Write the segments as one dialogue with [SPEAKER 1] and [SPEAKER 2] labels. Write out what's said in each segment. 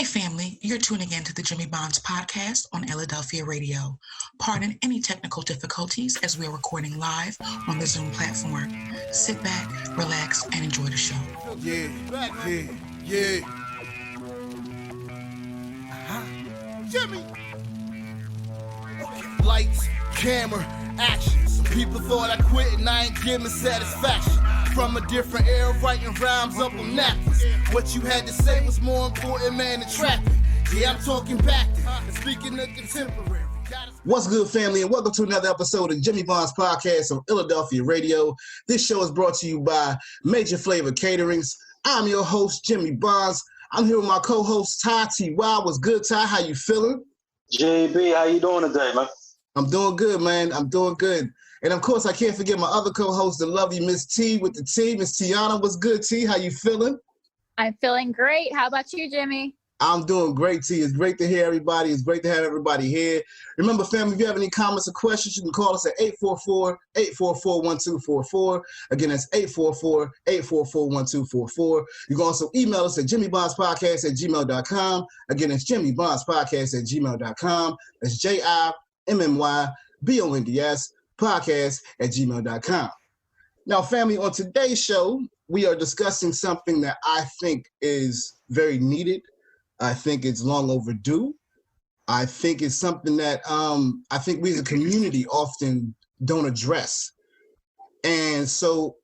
[SPEAKER 1] Hey family, you're tuning in to the Jimmy Bonds podcast on Illadelphia Radio. Pardon any technical difficulties as we are recording live on the Zoom platform. Sit back, relax, and enjoy the show.
[SPEAKER 2] Yeah. Jimmy. Lights, camera, action. Some people thought I quit and I ain't giving satisfaction. From a different era, writing rhymes up on napkins. What you had to say was more important, man, than trapping. Yeah, I'm talking back and speaking of contemporary.
[SPEAKER 3] What's good, family, and welcome to another episode of Jimmy Bonds Podcast on Illadelphia Radio. This show is brought to you by Major Flavor Caterings. I'm your host, Jimmy Bonds. I'm here with my co-host, Ty T.Y. What's good, Ty? How you feeling?
[SPEAKER 4] JB, how you doing today, man?
[SPEAKER 3] I'm doing good, man. I'm doing good. And, of course, I can't forget my other co-host, the lovely Miss T with the T. Miss Tiana, what's good, T? How you feeling?
[SPEAKER 5] I'm feeling great. How about you, Jimmy?
[SPEAKER 3] I'm doing great, T. It's great to hear everybody. It's great to have everybody here. Remember, family, if you have any comments or questions, you can call us at 844-844-1244. Again, that's 844-844-1244. You can also email us at jimmybondspodcast@gmail.com. Again, it's jimmybondspodcast@gmail.com. That's JIMMYBONDS podcast@gmail.com. Now, family, on today's show, we are discussing something that I think is very needed. I think it's long overdue. I think it's something that I think we as a community often don't address. And so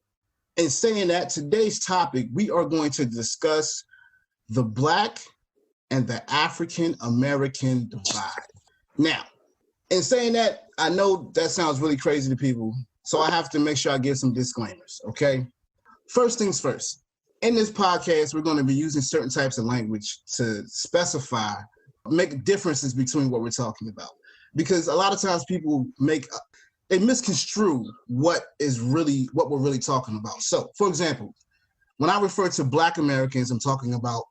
[SPEAKER 3] in saying that, today's topic, we are going to discuss the Black and the African American divide. Now, in saying that, I know that sounds really crazy to people, so I have to make sure I give some disclaimers, okay? First things first. In this podcast, we're going to be using certain types of language to specify, make differences between what we're talking about. Because a lot of times people they misconstrue what we're really talking about. So, for example, when I refer to Black Americans, I'm talking about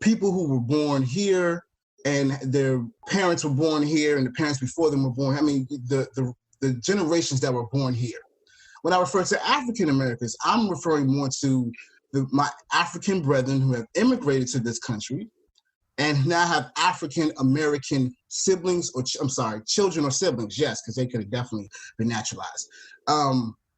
[SPEAKER 3] people who were born here and their parents were born here and the parents before them were born. I mean, the generations that were born here. When I refer to African Americans, I'm referring more to my African brethren who have immigrated to this country and now have African American siblings, children or siblings, yes, because they could have definitely been naturalized.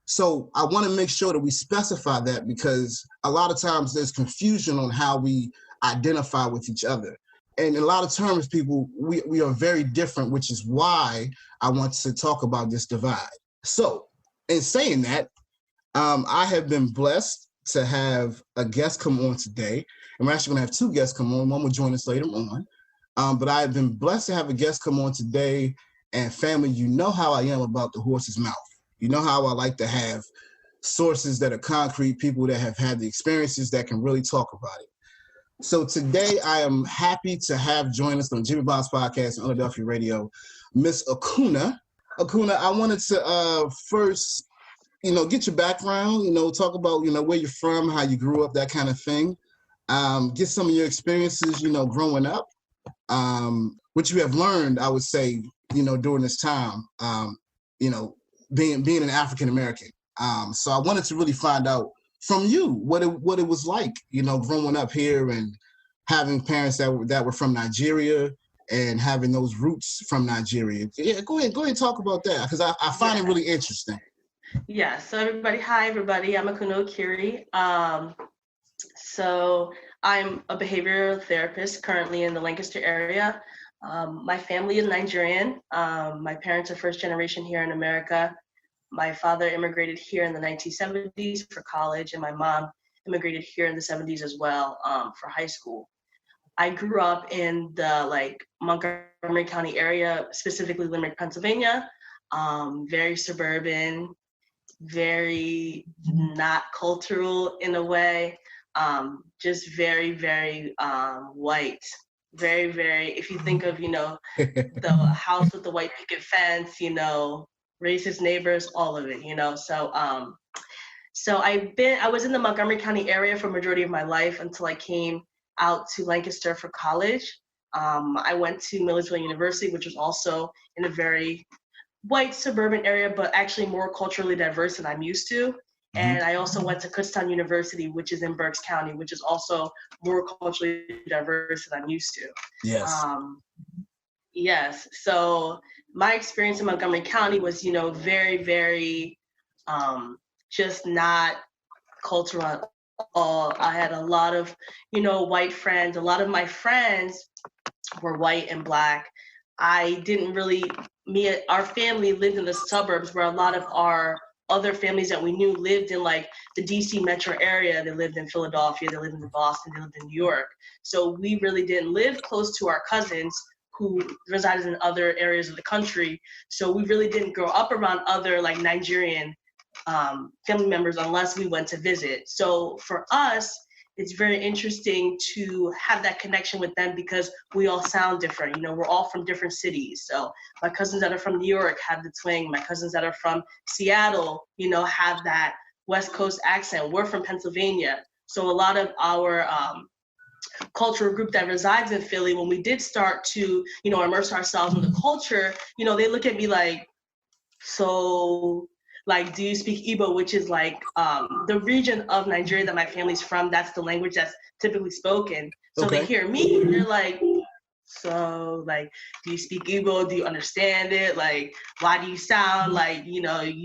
[SPEAKER 3] So I want to make sure that we specify that because a lot of times there's confusion on how we identify with each other. And in a lot of terms, people, we are very different, which is why I want to talk about this divide. So in saying that, I have been blessed to have a guest come on today. And we're actually going to have two guests come on. One will join us later on. But I have been blessed to have a guest come on today. And family, you know how I am about the horse's mouth. You know how I like to have sources that are concrete, people that have had the experiences that can really talk about it. So today I am happy to have join us on Jimmy Bonds Podcast on Illadelphia Radio, Miss Akunna. Akunna, I wanted to first, get your background, talk about, where you're from, how you grew up, that kind of thing. Get some of your experiences, growing up, what you have learned, I would say, during this time, being an African American. So I wanted to really find out from you what it was like, growing up here and having parents that were from Nigeria and having those roots from Nigeria. Yeah, go ahead and talk about that because I find it really interesting.
[SPEAKER 6] Yeah, so hi everybody, I'm Akunna Okiri. So I'm a behavioral therapist currently in the Lancaster area. My family is Nigerian. My parents are first generation here in America. My father immigrated here in the 1970s for college, and my mom immigrated here in the 70s as well for high school. I grew up in the Montgomery County area, specifically Limerick, Pennsylvania, very suburban, very not cultural in a way, just very, very white. Very, very, if you think of, the house with the white picket fence, racist neighbors, all of it, So I was in the Montgomery County area for a majority of my life until I came out to Lancaster for college. I went to Millersville University, which was also in a very white suburban area, but actually more culturally diverse than I'm used to. And I also went to Kutztown University, which is in Berks County, which is also more culturally diverse than I'm used to.
[SPEAKER 3] Yes.
[SPEAKER 6] Yes. So my experience in Montgomery County was, very, very just not cultural at all. I had a lot of, white friends. A lot of my friends were white and Black. Our family lived in the suburbs where a lot of our other families that we knew lived in like the DC metro area. They lived in Philadelphia, they lived in Boston, they lived in New York. So we really didn't live close to our cousins who resided in other areas of the country. So we really didn't grow up around other like Nigerian family members unless we went to visit. So for us, it's very interesting to have that connection with them because we all sound different. We're all from different cities. So my cousins that are from New York have the twang. My cousins that are from Seattle, have that West Coast accent. We're from Pennsylvania. So a lot of our cultural group that resides in Philly, when we did start to, immerse ourselves in the culture, they look at me like, so like, do you speak Igbo, which is like the region of Nigeria that my family's from. That's the language that's typically spoken. So They hear me and they're like, so like, do you speak Igbo? Do you understand it? Like, why do you sound like, you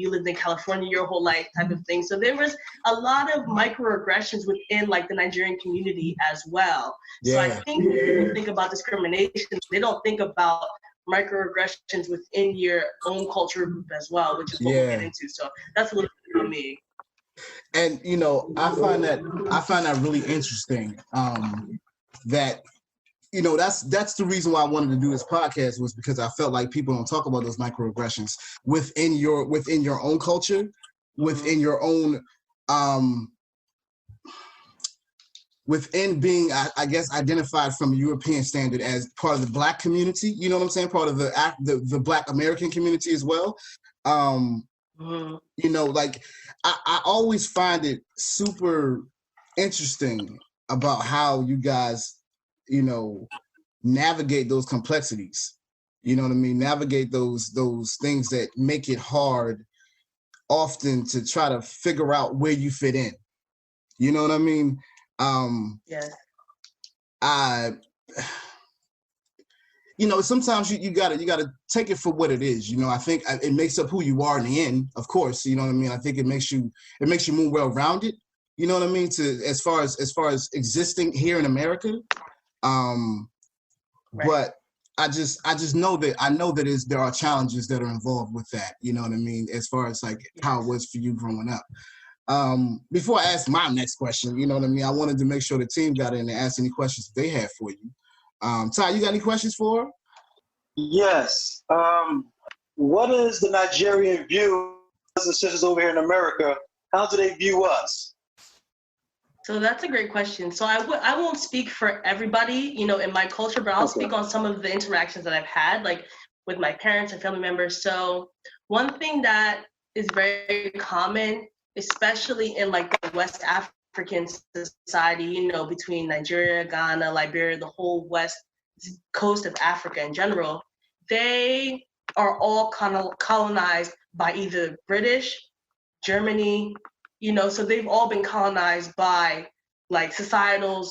[SPEAKER 6] lived in California your whole life type of thing. So there was a lot of microaggressions within like the Nigerian community as well. Yeah. So I think when people think about discrimination, they don't think about microaggressions within your own culture group as well, which is what we'll get into. So that's a little bit for me.
[SPEAKER 3] And I find that really interesting. That that's the reason why I wanted to do this podcast, was because I felt like people don't talk about those microaggressions within your own culture, within your own within being, I guess, identified from a European standard as part of the Black community, you know what I'm saying? Part of the Black American community as well. Like I always find it super interesting about how you guys, navigate those complexities. You know what I mean? Navigate those things that make it hard often to try to figure out where you fit in. You know what I mean?
[SPEAKER 6] Yes.
[SPEAKER 3] Sometimes you gotta take it for what it is. I think it makes up who you are in the end, of course. You know what I mean? I think it makes you more well-rounded. You know what I mean? As far as existing here in America. Right. But I just know that there are challenges that are involved with that. You know what I mean? As far as like how it was for you growing up. Before I ask my next question, you know what I mean? I wanted to make sure the team got in and asked any questions they had for you. Ty, you got any questions for her?
[SPEAKER 4] Yes. What is the Nigerian view, brothers and sisters over here in America? How do they view us?
[SPEAKER 6] So that's a great question. So I won't speak for everybody, in my culture, but I'll speak on some of the interactions that I've had, like with my parents and family members. So one thing that is very common, especially in like the West African society, between Nigeria, Ghana, Liberia, the whole west coast of Africa in general, they are all kind of colonized by either British, Germany, so they've all been colonized by like societal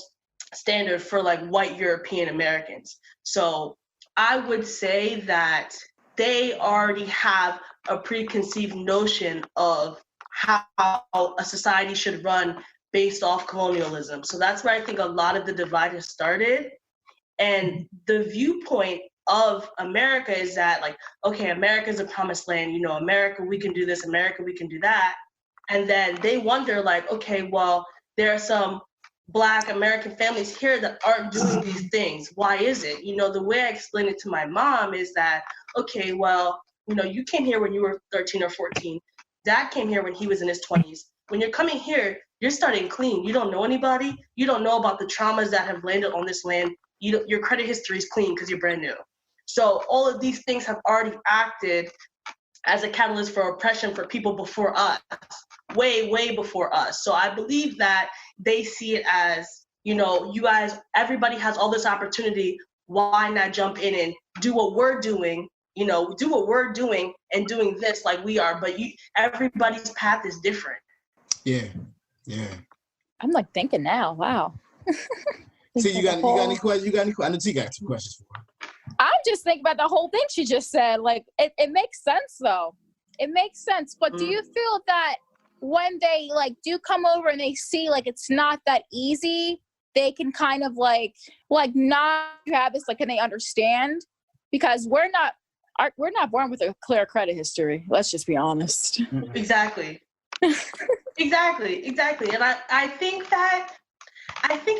[SPEAKER 6] standard for like white European Americans. So I would say that they already have a preconceived notion of how a society should run based off colonialism. So that's where I think a lot of the divide has started. And the viewpoint of America is that like, okay, America is a promised land, America, we can do this, America, we can do that. And then they wonder like, okay, well, there are some Black American families here that aren't doing these things. Why is it? The way I explain it to my mom is that, okay, well, you came here when you were 13 or 14. Dad came here when he was in his 20s. When you're coming here, you're starting clean. You don't know anybody. You don't know about the traumas that have landed on this land. Your credit history is clean because you're brand new. So all of these things have already acted as a catalyst for oppression for people before us, way, way before us. So I believe that they see it as, you guys, everybody has all this opportunity. Why not jump in and do what we're doing? Do what we're doing and doing this like we are, but everybody's path is different.
[SPEAKER 3] Yeah.
[SPEAKER 5] I'm like thinking now. Wow.
[SPEAKER 3] See, you got any questions? I know T got 2 questions for her.
[SPEAKER 5] I'm just thinking about the whole thing she just said. Like, it makes sense though. It makes sense. But do you feel that when they like do come over and they see like it's not that easy, they can kind of like not have this, like, can they understand? Because we're not born with a clear credit history. Let's just be honest.
[SPEAKER 6] Exactly. Exactly. And I think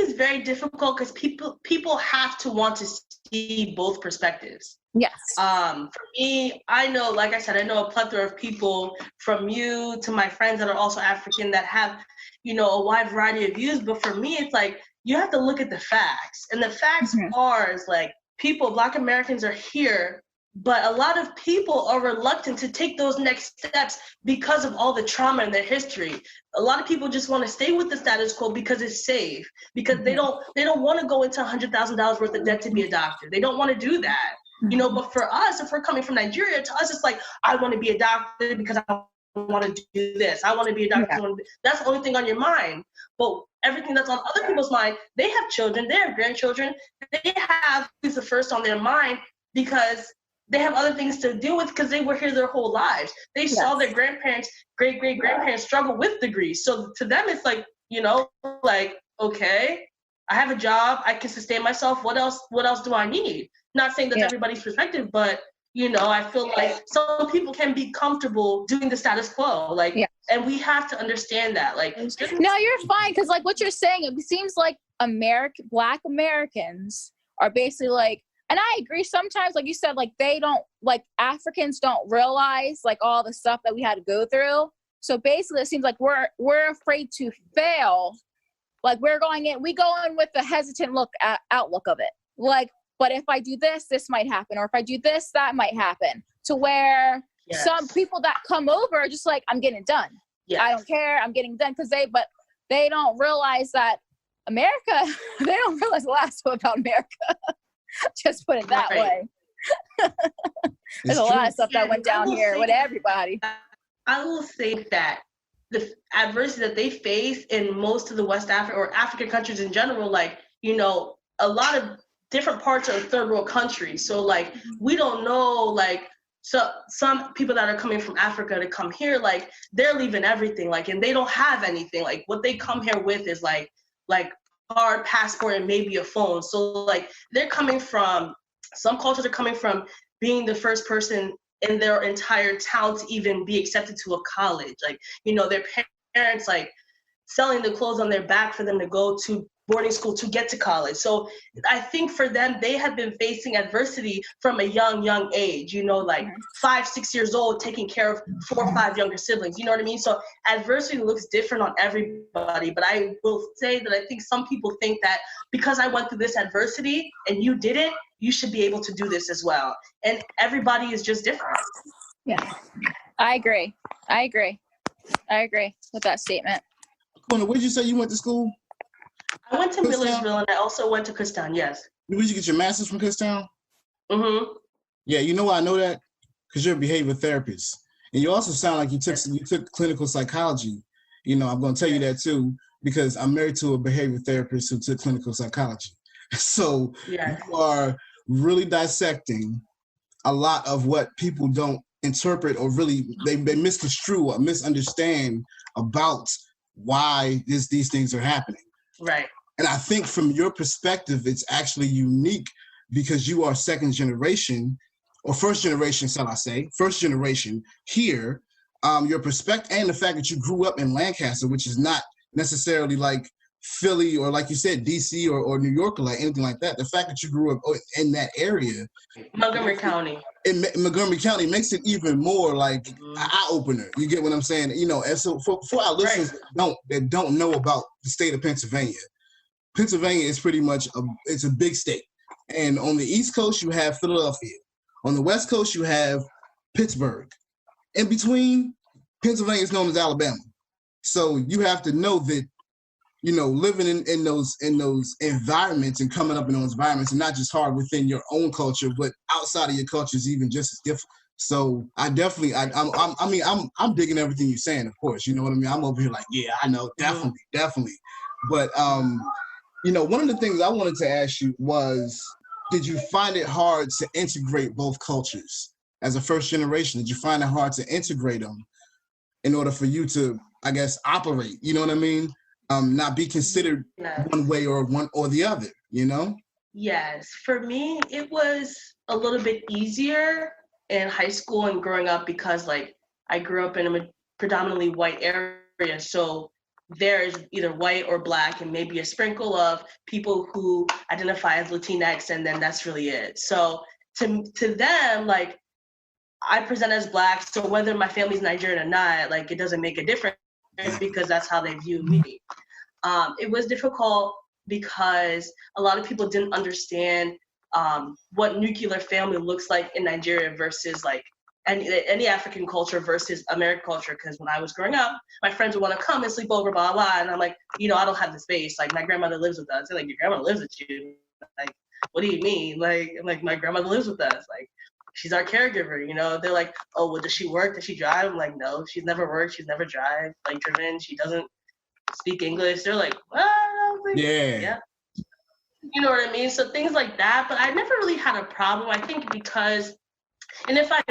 [SPEAKER 6] it's very difficult because people have to want to see both perspectives.
[SPEAKER 5] Yes.
[SPEAKER 6] For me, I know, like I said, I know a plethora of people, from you to my friends that are also African, that have, a wide variety of views. But for me, it's like, you have to look at the facts. And the facts are is like, Black Americans are here, but a lot of people are reluctant to take those next steps because of all the trauma in their history. A lot of people just want to stay with the status quo because it's safe, because they don't want to go into $100,000 worth of debt to be a doctor. They don't want to do that. But for us, if we're coming from Nigeria, to us, it's like, I want to be a doctor because I want to do this. I want to be a doctor. Yeah. That's the only thing on your mind. But everything that's on other people's mind, they have children, they have grandchildren, they have who's the first on their mind because they have other things to deal with because they were here their whole lives. They saw their grandparents, great-great-grandparents struggle with degrees. So to them, it's like, like, okay, I have a job, I can sustain myself. What else do I need? Not saying that's everybody's perspective, but I feel like some people can be comfortable doing the status quo, and we have to understand that. Like,
[SPEAKER 5] no, you're fine, because like what you're saying, it seems like Black Americans are basically like, and I agree sometimes, like you said, like they don't, like Africans don't realize like all the stuff that we had to go through. So basically, it seems like we're afraid to fail. Like we go in with a hesitant outlook of it. Like, but if I do this, this might happen. Or if I do this, that might happen. To where some people that come over are just like, I'm getting it done. Yes. I don't care. I'm getting done. But they don't realize that America, they don't realize the last one about America. Just put it that way. There's a lot of stuff that went down here with everybody.
[SPEAKER 6] I will say that the adversity that they face in most of the West Africa or African countries in general, like, a lot of different parts of third world countries. So like, we don't know, like, so some people that are coming from Africa to come here, like they're leaving everything, like, and they don't have anything. Like what they come here with is like hard passport and maybe a phone. So like they're coming from, some cultures are coming from being the first person in their entire town to even be accepted to a college. Like, their parents like selling the clothes on their back for them to go to boarding school to get to college. So I think for them, they have been facing adversity from a young age, like 5-6 years old, taking care of 4 or 5 younger siblings. You know what I mean? So adversity looks different on everybody. But I will say that I think some people think that because I went through this adversity and you didn't, you should be able to do this as well. And everybody is just different.
[SPEAKER 5] Yeah, I agree with that statement.
[SPEAKER 3] Akunna, where did you say you went to school?
[SPEAKER 6] I went to Millersville and I also went to Kutztown, yes.
[SPEAKER 3] Did you get your master's from Kutztown?
[SPEAKER 6] Mm-hmm.
[SPEAKER 3] Yeah, you know why I know that? Because you're a behavior therapist. And you also sound like you took clinical psychology. I'm going to tell you that too, because I'm married to a behavior therapist who took clinical psychology. So you are really dissecting a lot of what people don't interpret or really, they misconstrue or misunderstand about why these things are happening.
[SPEAKER 6] Right.
[SPEAKER 3] And I think from your perspective, it's actually unique because you are second generation or first generation, shall I say, first generation here. Your perspective and the fact that you grew up in Lancaster, which is not necessarily like Philly or like you said, DC or New York or like anything like that. The fact that you grew up in that area.
[SPEAKER 6] Montgomery County.
[SPEAKER 3] In Montgomery County makes it even more like an eye-opener. You get what I'm saying? And so for our listeners that don't know about the state of Pennsylvania is pretty much it's a big state. And on the East Coast, you have Philadelphia. On the West Coast, you have Pittsburgh. In between, Pennsylvania is known as Alabama. So you have to know that, living in those environments and coming up in those environments, and not just hard within your own culture, but outside of your culture is even just as So I definitely, I'm digging everything you're saying, of course. You know what I mean? I'm over here like, yeah, I know, definitely. But, one of the things I wanted to ask you was, did you find it hard to integrate both cultures as a first generation? Did you find it hard to integrate them in order for you to, I guess, operate? You know what I mean? Not be considered one way or one or the other, you know?
[SPEAKER 6] Yes, for me, it was a little bit easier in high school and growing up because like I grew up in a predominantly white area. So there's either white or black and maybe a sprinkle of people who identify as Latinx, and then that's really it. So to them, like I present as black, so whether my family's Nigerian or not, like it doesn't make a difference because that's how they view me. It was difficult because a lot of people didn't understand what nuclear family looks like in Nigeria versus like any African culture versus American culture. Because when I was growing up, my friends would want to come and sleep over, blah, blah, and I'm like, I don't have the space. Like my grandmother lives with us. They're like, your grandmother lives with you? Like, what do you mean? Like, I'm like, my grandmother lives with us. Like, she's our caregiver, They're like, oh, well, does she work? Does she drive? I'm like, no, she's never worked. She's never driven. She doesn't speak English. They're like, well, like, yeah. You know what I mean? So things like that, but I never really had a problem. I think because, and if I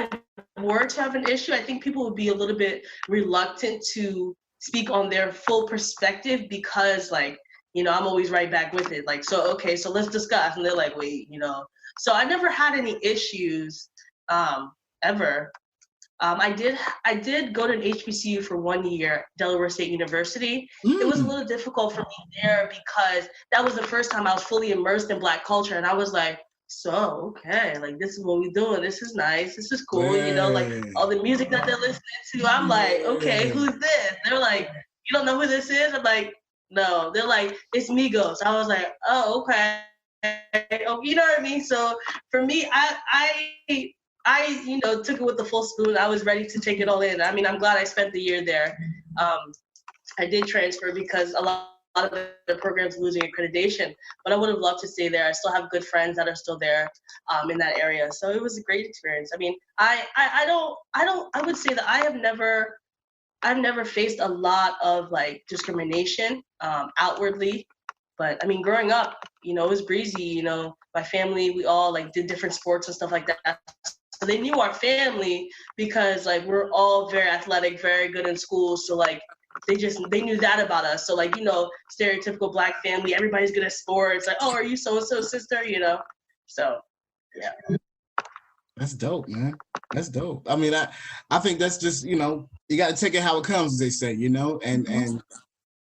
[SPEAKER 6] were to have an issue, I think people would be a little bit reluctant to speak on their full perspective because like, I'm always right back with it. Like, so, okay, so let's discuss. And they're like, wait, So I never had any issues ever. I did go to an HBCU for 1 year, Delaware State University. It was a little difficult for me there because that was the first time I was fully immersed in Black culture. And I was like, so, okay, like this is what we're doing. This is nice. This is cool. Like all the music that they're listening to. I'm like, okay, who's this? They're like, you don't know who this is? I'm like, no. They're like, it's Migos. I was like, oh, okay. Oh, you know what I mean? So for me, I took it with the full spoon. I was ready to take it all in. I mean, I'm glad I spent the year there. I did transfer because a lot of the programs losing accreditation, but I would have loved to stay there. I still have good friends that are still there in that area. So it was a great experience. I mean, I would say that I've never faced a lot of like discrimination outwardly. But I mean, growing up, it was breezy, my family, we all like did different sports and stuff like that. So they knew our family because like we're all very athletic, very good in school. So like they knew that about us. So like, stereotypical Black family, everybody's good at sports. Like, oh, are you so-and-so sister, So, yeah.
[SPEAKER 3] That's dope, man. That's dope. I mean, I think that's just, you got to take it how it comes, as they say, and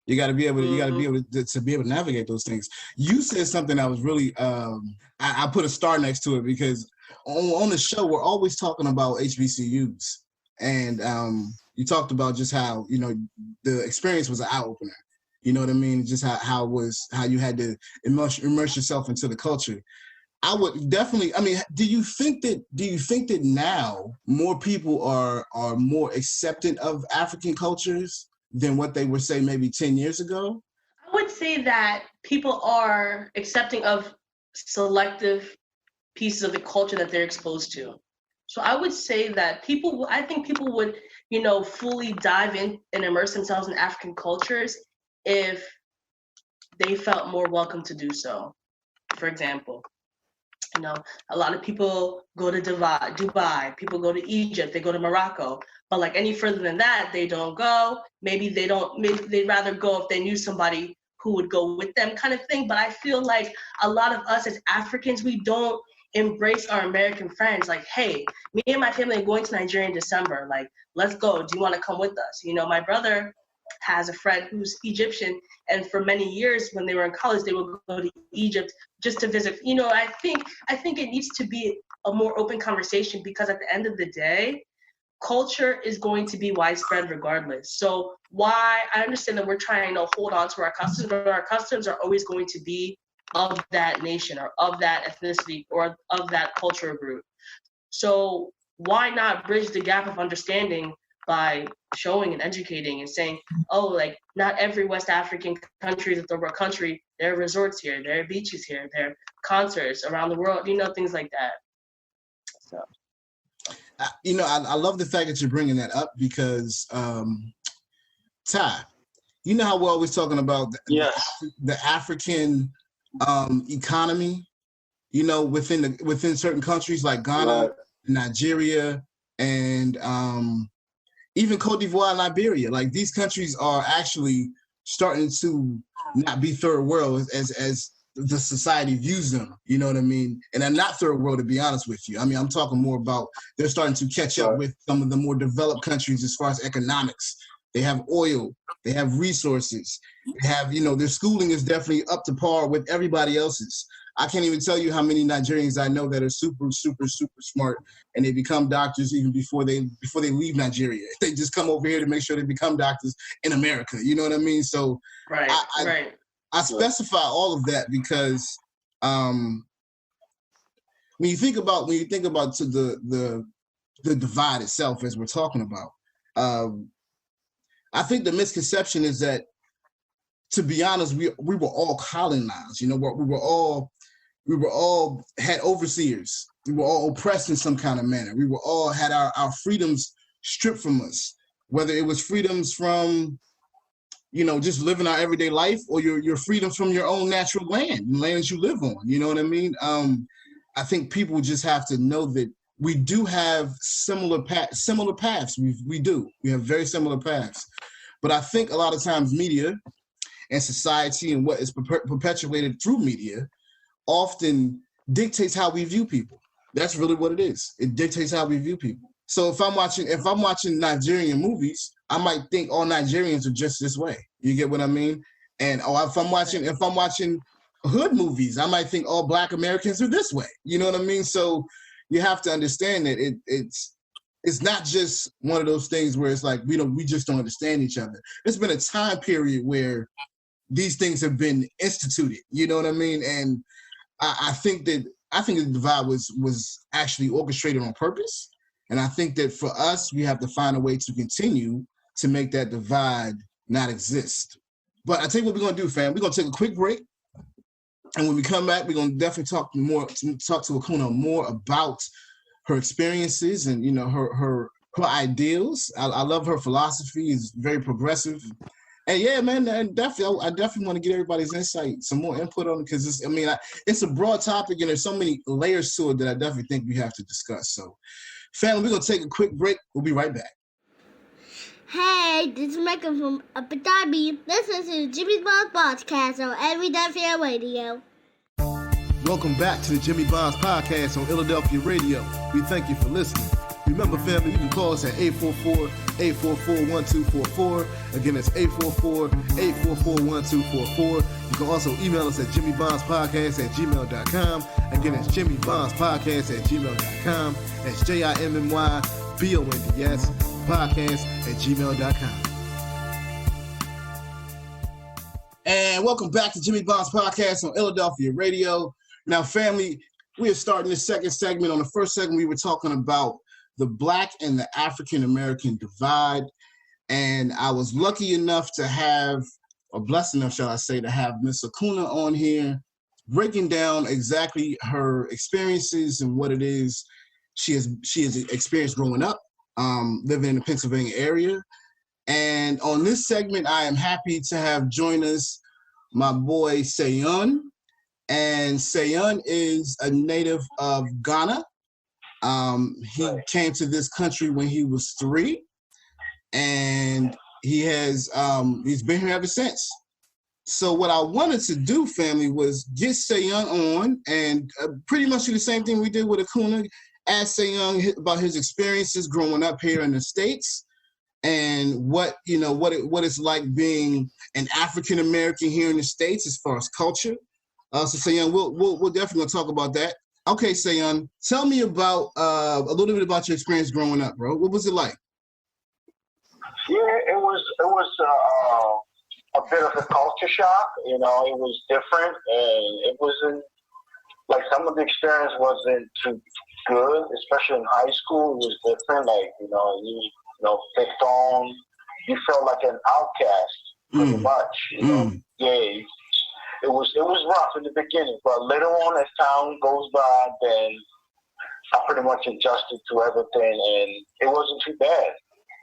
[SPEAKER 3] you got to be able to be able to navigate those things. You said something that was really, I put a star next to it because on the show, we're always talking about HBCUs. And you talked about just how, the experience was an eye-opener. You know what I mean? Just how you had to immerse yourself into the culture. I would definitely, do you think that now more people are more accepting of African cultures than what they were, say, maybe 10 years ago?
[SPEAKER 6] I would say that people are accepting of selective pieces of the culture that they're exposed to. So I would say that I think people would, fully dive in and immerse themselves in African cultures if they felt more welcome to do so. For example, a lot of people go to Dubai, people go to Egypt, they go to Morocco, but like any further than that, they don't go. Maybe they'd rather go if they knew somebody who would go with them kind of thing. But I feel like a lot of us as Africans, we don't embrace our American friends. Like, hey, me and my family are going to Nigeria in December. Like, let's go. Do you want to come with us? My brother has a friend who's Egyptian, and for many years when they were in college, they would go to Egypt just to visit. I think it needs to be a more open conversation because at the end of the day, culture is going to be widespread regardless. So I understand that we're trying to hold on to our customs, but our customs are always going to be of that nation or of that ethnicity or of that culture group. So why not bridge the gap of understanding by showing and educating and saying, oh, like not every West African country is a third world country. There are resorts here, there are beaches here, there are concerts around the world, things like that. So.
[SPEAKER 3] I love the fact that you're bringing that up because, Ty, you know how we're always talking about the African economy, within certain countries like Ghana, Nigeria, and even Cote d'Ivoire and Liberia. Like these countries are actually starting to not be third world as the society views them, you know what I mean? And they're not third world, to be honest with you. I mean, I'm talking more about they're starting to catch up with some of the more developed countries as far as economics. They have oil, they have resources, they have, their schooling is definitely up to par with everybody else's. I can't even tell you how many Nigerians I know that are super, super, super smart, and they become doctors even before they leave Nigeria. They just come over here to make sure they become doctors in America. You know what I mean? So I specify all of that because when you think about to the divide itself, as we're talking about, I think the misconception is that, to be honest, we were all colonized. We were all had overseers. We were all oppressed in some kind of manner. We were all had our freedoms stripped from us, whether it was freedoms from, just living our everyday life, or your freedoms from your own natural land that you live on. You know what I mean? I think people just have to know that we do have similar paths. We do. We have very similar paths. But I think a lot of times media and society and what is perpetuated through media often dictates how we view people. That's really what it is. It dictates how we view people. So if I'm watching Nigerian movies, I might think all Nigerians are just this way. You get what I mean? And if I'm watching hood movies, I might think all Black Americans are this way. You know what I mean? So you have to understand that it's not just one of those things where it's like we just don't understand each other. There's been a time period where these things have been instituted. You know what I mean? And I think the divide was actually orchestrated on purpose. And I think that for us, we have to find a way to continue to make that divide not exist. But I tell you what we're going to do, fam. We're going to take a quick break. And when we come back, we're going to definitely talk to Akunna more about her experiences and, her ideals. I love her philosophy. It's very progressive. And yeah, man, and I definitely want to get everybody's insight, some more input on it, because it's a broad topic and there's so many layers to it that I definitely think we have to discuss. So, family, we're going to take a quick break. We'll be right back.
[SPEAKER 7] Hey, this is Michael from Abu Dhabi. Listen to Jimmy Bond's podcast on Illadelphia Radio.
[SPEAKER 2] Welcome back to the Jimmy Bond's podcast on Illadelphia Radio. We thank you for listening. Remember, family, you can call us at 844-844-1244. Again, it's 844-844-1244. You can also email us at jimmybondspodcast@gmail.com. Again, it's jimmybondspodcast@gmail.com. That's JIMMYBONDS podcast@gmail.com.
[SPEAKER 3] And welcome back to Jimmy Bond's podcast on Illadelphia Radio. Now, family, we are starting the second segment. On the first segment, we were talking about the Black and the African American divide. And I was lucky enough to have, or blessed enough, shall I say, to have Miss Akunna on here, breaking down exactly her experiences and what it is she has experienced growing up, living in the Pennsylvania area. And on this segment, I am happy to have join us my boy Seun. And Seun is a native of Ghana. He came to this country when he was 3, and he's been here ever since. So what I wanted to do, family, was get Seun on and pretty much do the same thing we did with Akunna. Ask Seun about his experiences growing up here in the States and what it's like being an African American here in the States as far as culture. So Seun, we'll definitely talk about that. Okay, Seun, tell me about a little bit about your experience growing up, bro. What was it like?
[SPEAKER 8] Yeah, it was a bit of a culture shock. It was different, and it wasn't like some of the experience wasn't too good, especially in high school. It was different. Like you picked on. You felt like an outcast, pretty much. Yeah. It was rough in the beginning, but later on, as time goes by, then I pretty much adjusted to everything, and it wasn't too bad.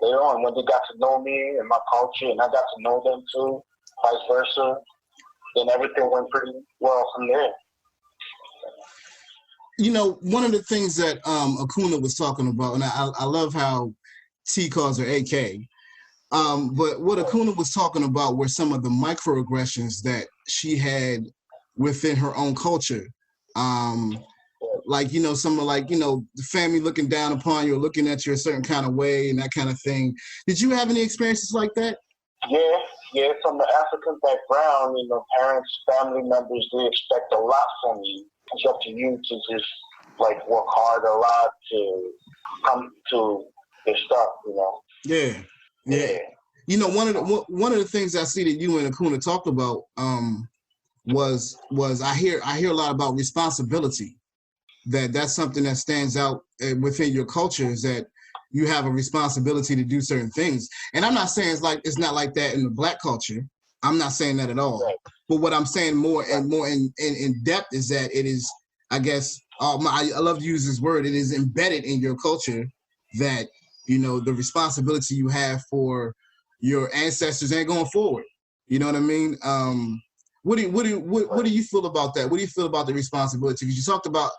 [SPEAKER 8] Later on, when they got to know me and my culture, and I got to know them too, vice versa, then everything went pretty well from there.
[SPEAKER 3] You know, one of the things that Akunna was talking about, and I love how T calls her AK, but what Akunna was talking about were some of the microaggressions that she had within her own culture. Like, you know, some of like, you know, the family looking down upon you or looking at you a certain kind of way and that kind of thing. Did you have any experiences like that?
[SPEAKER 8] Yeah, from the African background, you know, parents, family members, they expect a lot from you. It's up to you to just, like, work hard a lot to come to your stuff, you know?
[SPEAKER 3] Yeah. You know, one of the things I see that you and Akunna talked about was I hear a lot about responsibility. That's something that stands out within your culture, is that you have a responsibility to do certain things. And I'm not saying it's not like that in the Black culture. I'm not saying that at all. Right. But what I'm saying more in depth is that it is, I guess, I love to use this word, it is embedded in your culture that, you know, the responsibility you have for your ancestors and going forward. You know what I mean? What do you feel about that? What do you feel about the responsibility? Because you talked about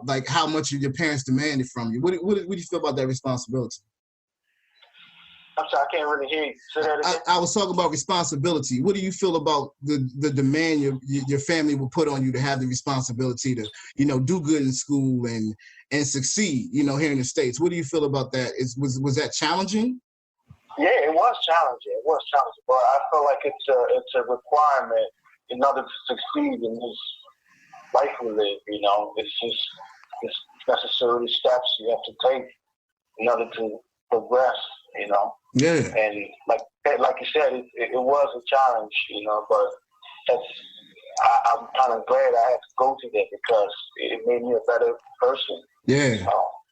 [SPEAKER 3] like how much your parents demanded from you. What do you feel about that responsibility?
[SPEAKER 8] I'm sorry, I can't really hear you. Say that again.
[SPEAKER 3] I was talking about responsibility. What do you feel about the demand your family will put on you to have the responsibility to, you know, do good in school and succeed, you know, here in the States? What do you feel about that? Was that challenging?
[SPEAKER 8] Yeah, it was challenging. But I feel like it's a requirement in order to succeed in this life we live. You know, it's necessary steps you have to take in order to progress. You know.
[SPEAKER 3] Yeah.
[SPEAKER 8] And like you said, it was a challenge. You know, but I'm kind of glad I had to go to that because it made me a better person.
[SPEAKER 3] Yeah.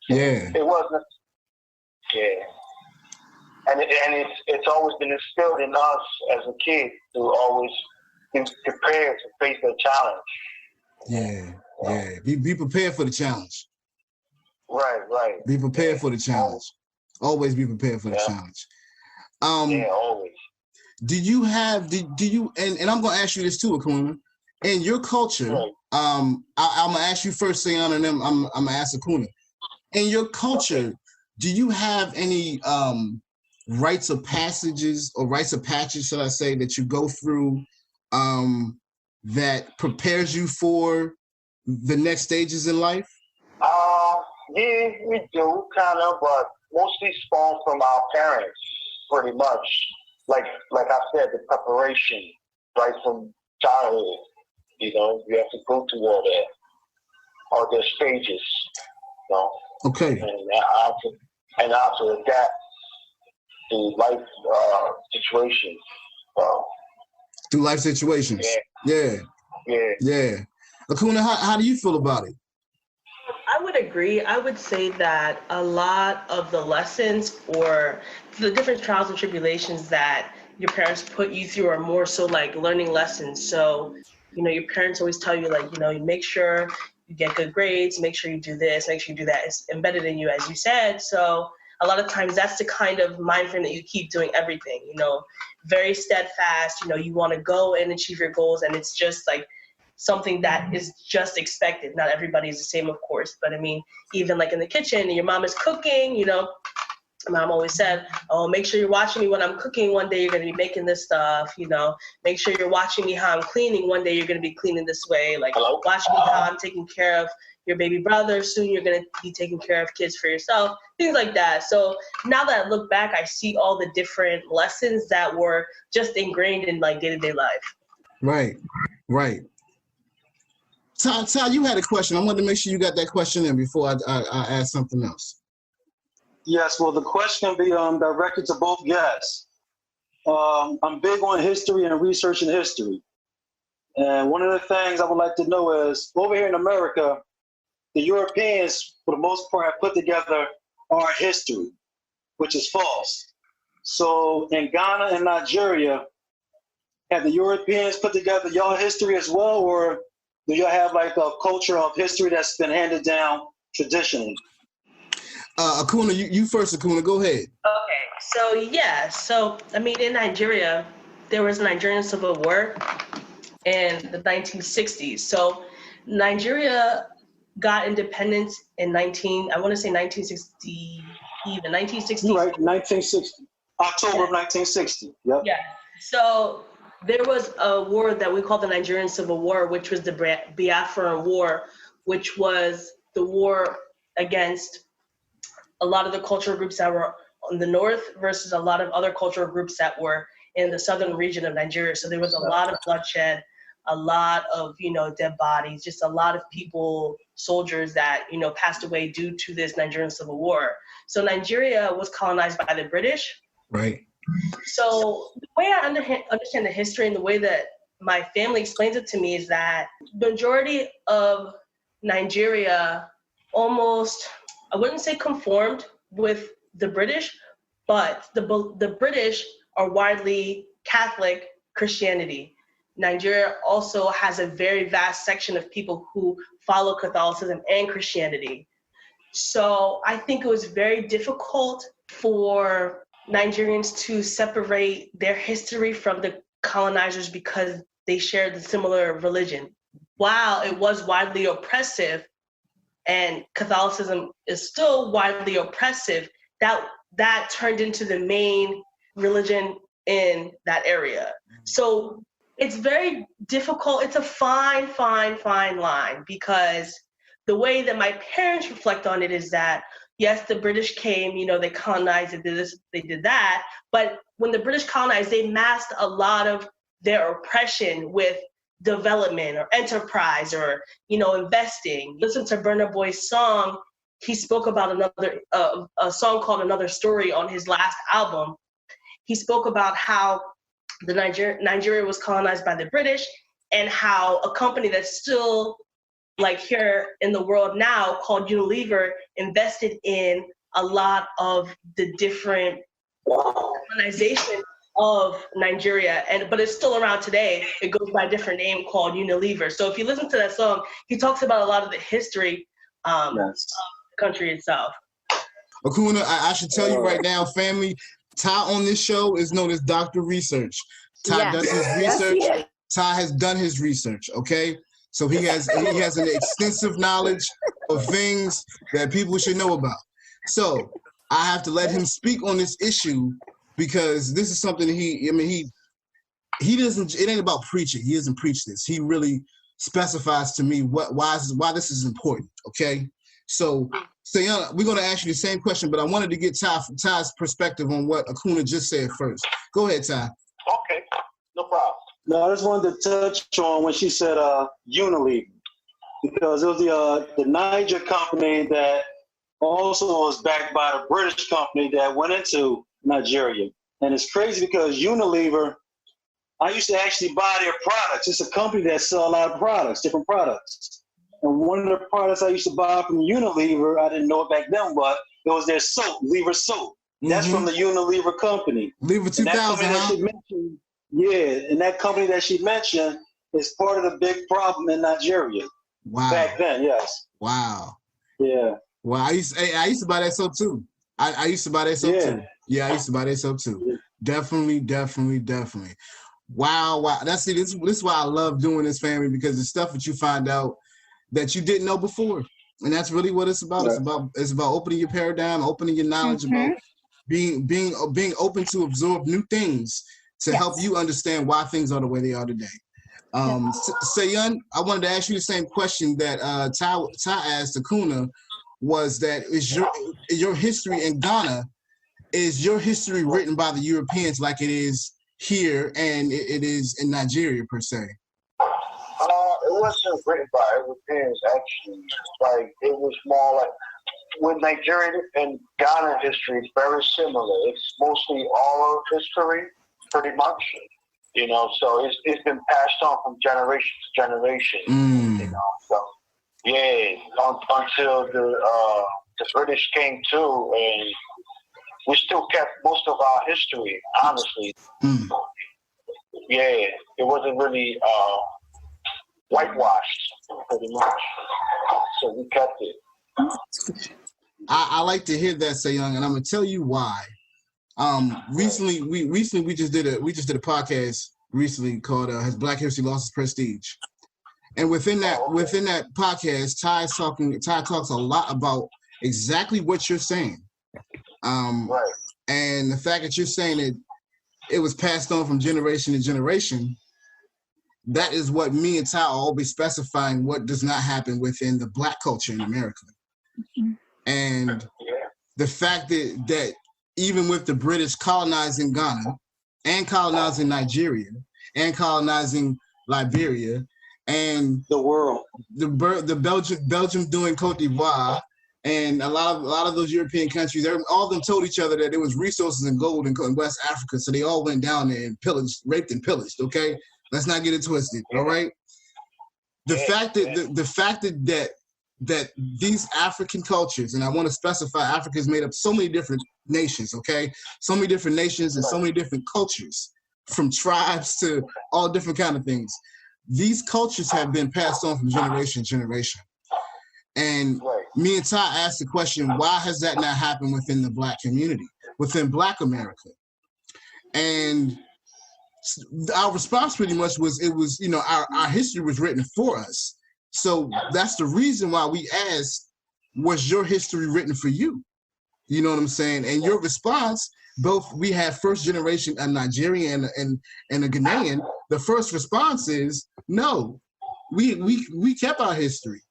[SPEAKER 3] Yeah.
[SPEAKER 8] It wasn't. Yeah. And it's always been instilled in us as a kid to always be prepared to face that challenge.
[SPEAKER 3] Yeah. Be prepared for the challenge.
[SPEAKER 8] Right.
[SPEAKER 3] Be prepared for the challenge. Always be prepared for the challenge.
[SPEAKER 8] Always.
[SPEAKER 3] Do you and I'm gonna ask you this too, Akunna. In your culture, right. I'm gonna ask you first, Seun, and then I'm gonna ask Akunna. In your culture, do you have any rites of passage, should I say, that you go through that prepares you for the next stages in life?
[SPEAKER 8] Yeah, we do, kind of, but mostly spawned from our parents, pretty much. Like I said, the preparation, right from childhood. You know, you have to go through all that, all the stages. You know?
[SPEAKER 3] Okay.
[SPEAKER 8] And also adapt to life situations.
[SPEAKER 3] Through life situations. Yeah. Akunna, how do you feel about it?
[SPEAKER 6] I would agree. I would say that a lot of the lessons or the different trials and tribulations that your parents put you through are more so like learning lessons. So, you know, your parents always tell you, like, you know, you make sure you get good grades, make sure you do this, make sure you do that. It's embedded in you, as you said. So a lot of times that's the kind of mind frame that you keep doing everything, you know, very steadfast, you know, you want to go and achieve your goals. And it's just like something that is just expected. Not everybody is the same, of course, but I mean, even like in the kitchen and your mom is cooking, you know, Mom always said, oh, make sure you're watching me when I'm cooking. One day you're going to be making this stuff, you know. Make sure you're watching me how I'm cleaning. One day you're going to be cleaning this way. Like, watch me how I'm taking care of your baby brother. Soon you're going to be taking care of kids for yourself. Things like that. So now that I look back, I see all the different lessons that were just ingrained in like day-to-day life.
[SPEAKER 3] Right. Ty, you had a question. I wanted to make sure you got that question in before I ask something else.
[SPEAKER 4] Yes, well, the question can be directed to both guests. I'm big on history and researching history. And one of the things I would like to know is, over here in America, the Europeans, for the most part, have put together our history, which is false. So in Ghana and Nigeria, have the Europeans put together y'all history as well, or do y'all have like a culture of history that's been handed down traditionally.
[SPEAKER 3] Akunna, you first, Akunna, go ahead.
[SPEAKER 6] Okay, so I mean, in Nigeria, there was a Nigerian Civil War in the 1960s. So Nigeria got independence in 1960, even 1960.
[SPEAKER 4] You're right, 1960. October of 1960. Yep.
[SPEAKER 6] Yeah. So there was a war that we call the Nigerian Civil War, which was the Biafran War, which was the war against a lot of the cultural groups that were on the north versus a lot of other cultural groups that were in the southern region of Nigeria. So there was a lot of bloodshed, a lot of, dead bodies, just a lot of people, soldiers that, passed away due to this Nigerian Civil War. So Nigeria was colonized by the British.
[SPEAKER 3] Right.
[SPEAKER 6] So the way I understand the history and the way that my family explains it to me is that the majority of Nigeria almost, I wouldn't say conformed with the British, but the British are widely Catholic Christianity. Nigeria also has a very vast section of people who follow Catholicism and Christianity. So I think it was very difficult for Nigerians to separate their history from the colonizers because they shared a similar religion. While it was widely oppressive, and Catholicism is still widely oppressive, that turned into the main religion in that area. So it's very difficult. It's a fine line, because the way that my parents reflect on it is that, yes, the British came, they colonized, they did this, they did that. But when the British colonized, they masked a lot of their oppression with development or enterprise or, investing. Listen to Burna Boy's song. He spoke about a song called Another Story on his last album. He spoke about how the Nigeria was colonized by the British and how a company that's still like here in the world now called Unilever invested in a lot of the different colonization of Nigeria, but it's still around today. It goes by a different name called Unilever. So if you listen to that song, he talks about a lot of the history of the country itself.
[SPEAKER 3] Akunna, I should tell you right now, family, Ty on this show is known as Dr. Research. Ty does his research. Yes, Ty has done his research, okay? So he has an extensive knowledge of things that people should know about. So I have to let him speak on this issue because this is something he doesn't, it ain't about preaching. He doesn't preach this. He really specifies to me why this is important, okay? So Seun, we're going to ask you the same question, but I wanted to get Ty's perspective on what Akunna just said first. Go ahead, Ty.
[SPEAKER 8] Okay, no problem.
[SPEAKER 4] No, I just wanted to touch on when she said Unilever, because it was the Niger company that also was backed by the British company that went into Nigeria. And it's crazy because Unilever, I used to actually buy their products. It's a company that sells a lot of products, different products. And one of the products I used to buy from Unilever, I didn't know it back then, but it was their soap, Lever soap. That's from the Unilever company.
[SPEAKER 3] Lever 2000,
[SPEAKER 4] and that company that she mentioned is part of the big problem in Nigeria.
[SPEAKER 3] Wow.
[SPEAKER 4] Back then, yes.
[SPEAKER 3] Wow.
[SPEAKER 4] Yeah.
[SPEAKER 3] Well, I used to buy that soap too. I used to buy that soap too. Yeah, I used to buy that soap too. Yeah. Definitely. Wow. This is why I love doing this, family, because it's stuff that you find out that you didn't know before. And that's really what it's about. Right. It's about opening your paradigm, opening your knowledge, about being open to absorb new things to help you understand why things are the way they are today. Seun, I wanted to ask you the same question that Ty asked Akunna, was that is your history in Ghana, is your history written by the Europeans like it is here and it is in Nigeria per se?
[SPEAKER 8] It wasn't written by Europeans, actually. Like, it was more like, with Nigerian and Ghana history, it's very similar. It's mostly oral history, pretty much. So it's been passed on from generation to generation. So until the British came too, and we still kept most of our history, honestly. It wasn't really whitewashed, pretty much. So we kept it.
[SPEAKER 3] I like to hear that, Seun, and I'm gonna tell you why. Recently we just did a podcast recently called "Has Black History Lost Its Prestige?" And within that podcast, Ty talks a lot about exactly what you're saying. And the fact that you're saying that it was passed on from generation to generation, that is what me and Ty are always specifying what does not happen within the Black culture in America. And the fact that even with the British colonizing Ghana and colonizing Nigeria and colonizing Liberia and
[SPEAKER 4] the world,
[SPEAKER 3] the Belgium doing Cote d'Ivoire, and a lot of those European countries, all of them told each other that there was resources and gold in West Africa, so they all went down there and raped and pillaged. Okay, let's not get it twisted. All right, the fact that these African cultures, and I want to specify, Africa is made up of so many different nations. Okay, so many different nations and so many different cultures, from tribes to all different kind of things. These cultures have been passed on from generation to generation. And me and Ty asked the question, why has that not happened within the Black community, within Black America? And our response pretty much was, our history was written for us. So that's the reason why we asked, was your history written for you? You know what I'm saying? And your response, both we had first generation, a Nigerian and a Ghanaian. The first response is no, we kept our history.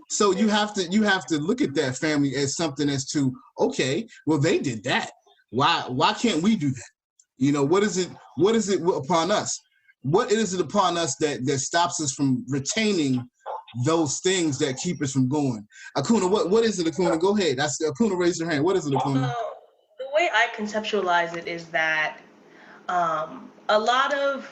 [SPEAKER 3] So you have to look at that family as something as to, okay, well, they did that. Why can't we do that? You know, what is it upon us? What is it upon us that stops us from retaining those things that keep us from going? Akunna, what is it, Akunna? Go ahead. Akunna, raise your hand. What is it, Akunna?
[SPEAKER 6] The way I conceptualize it is that a lot of,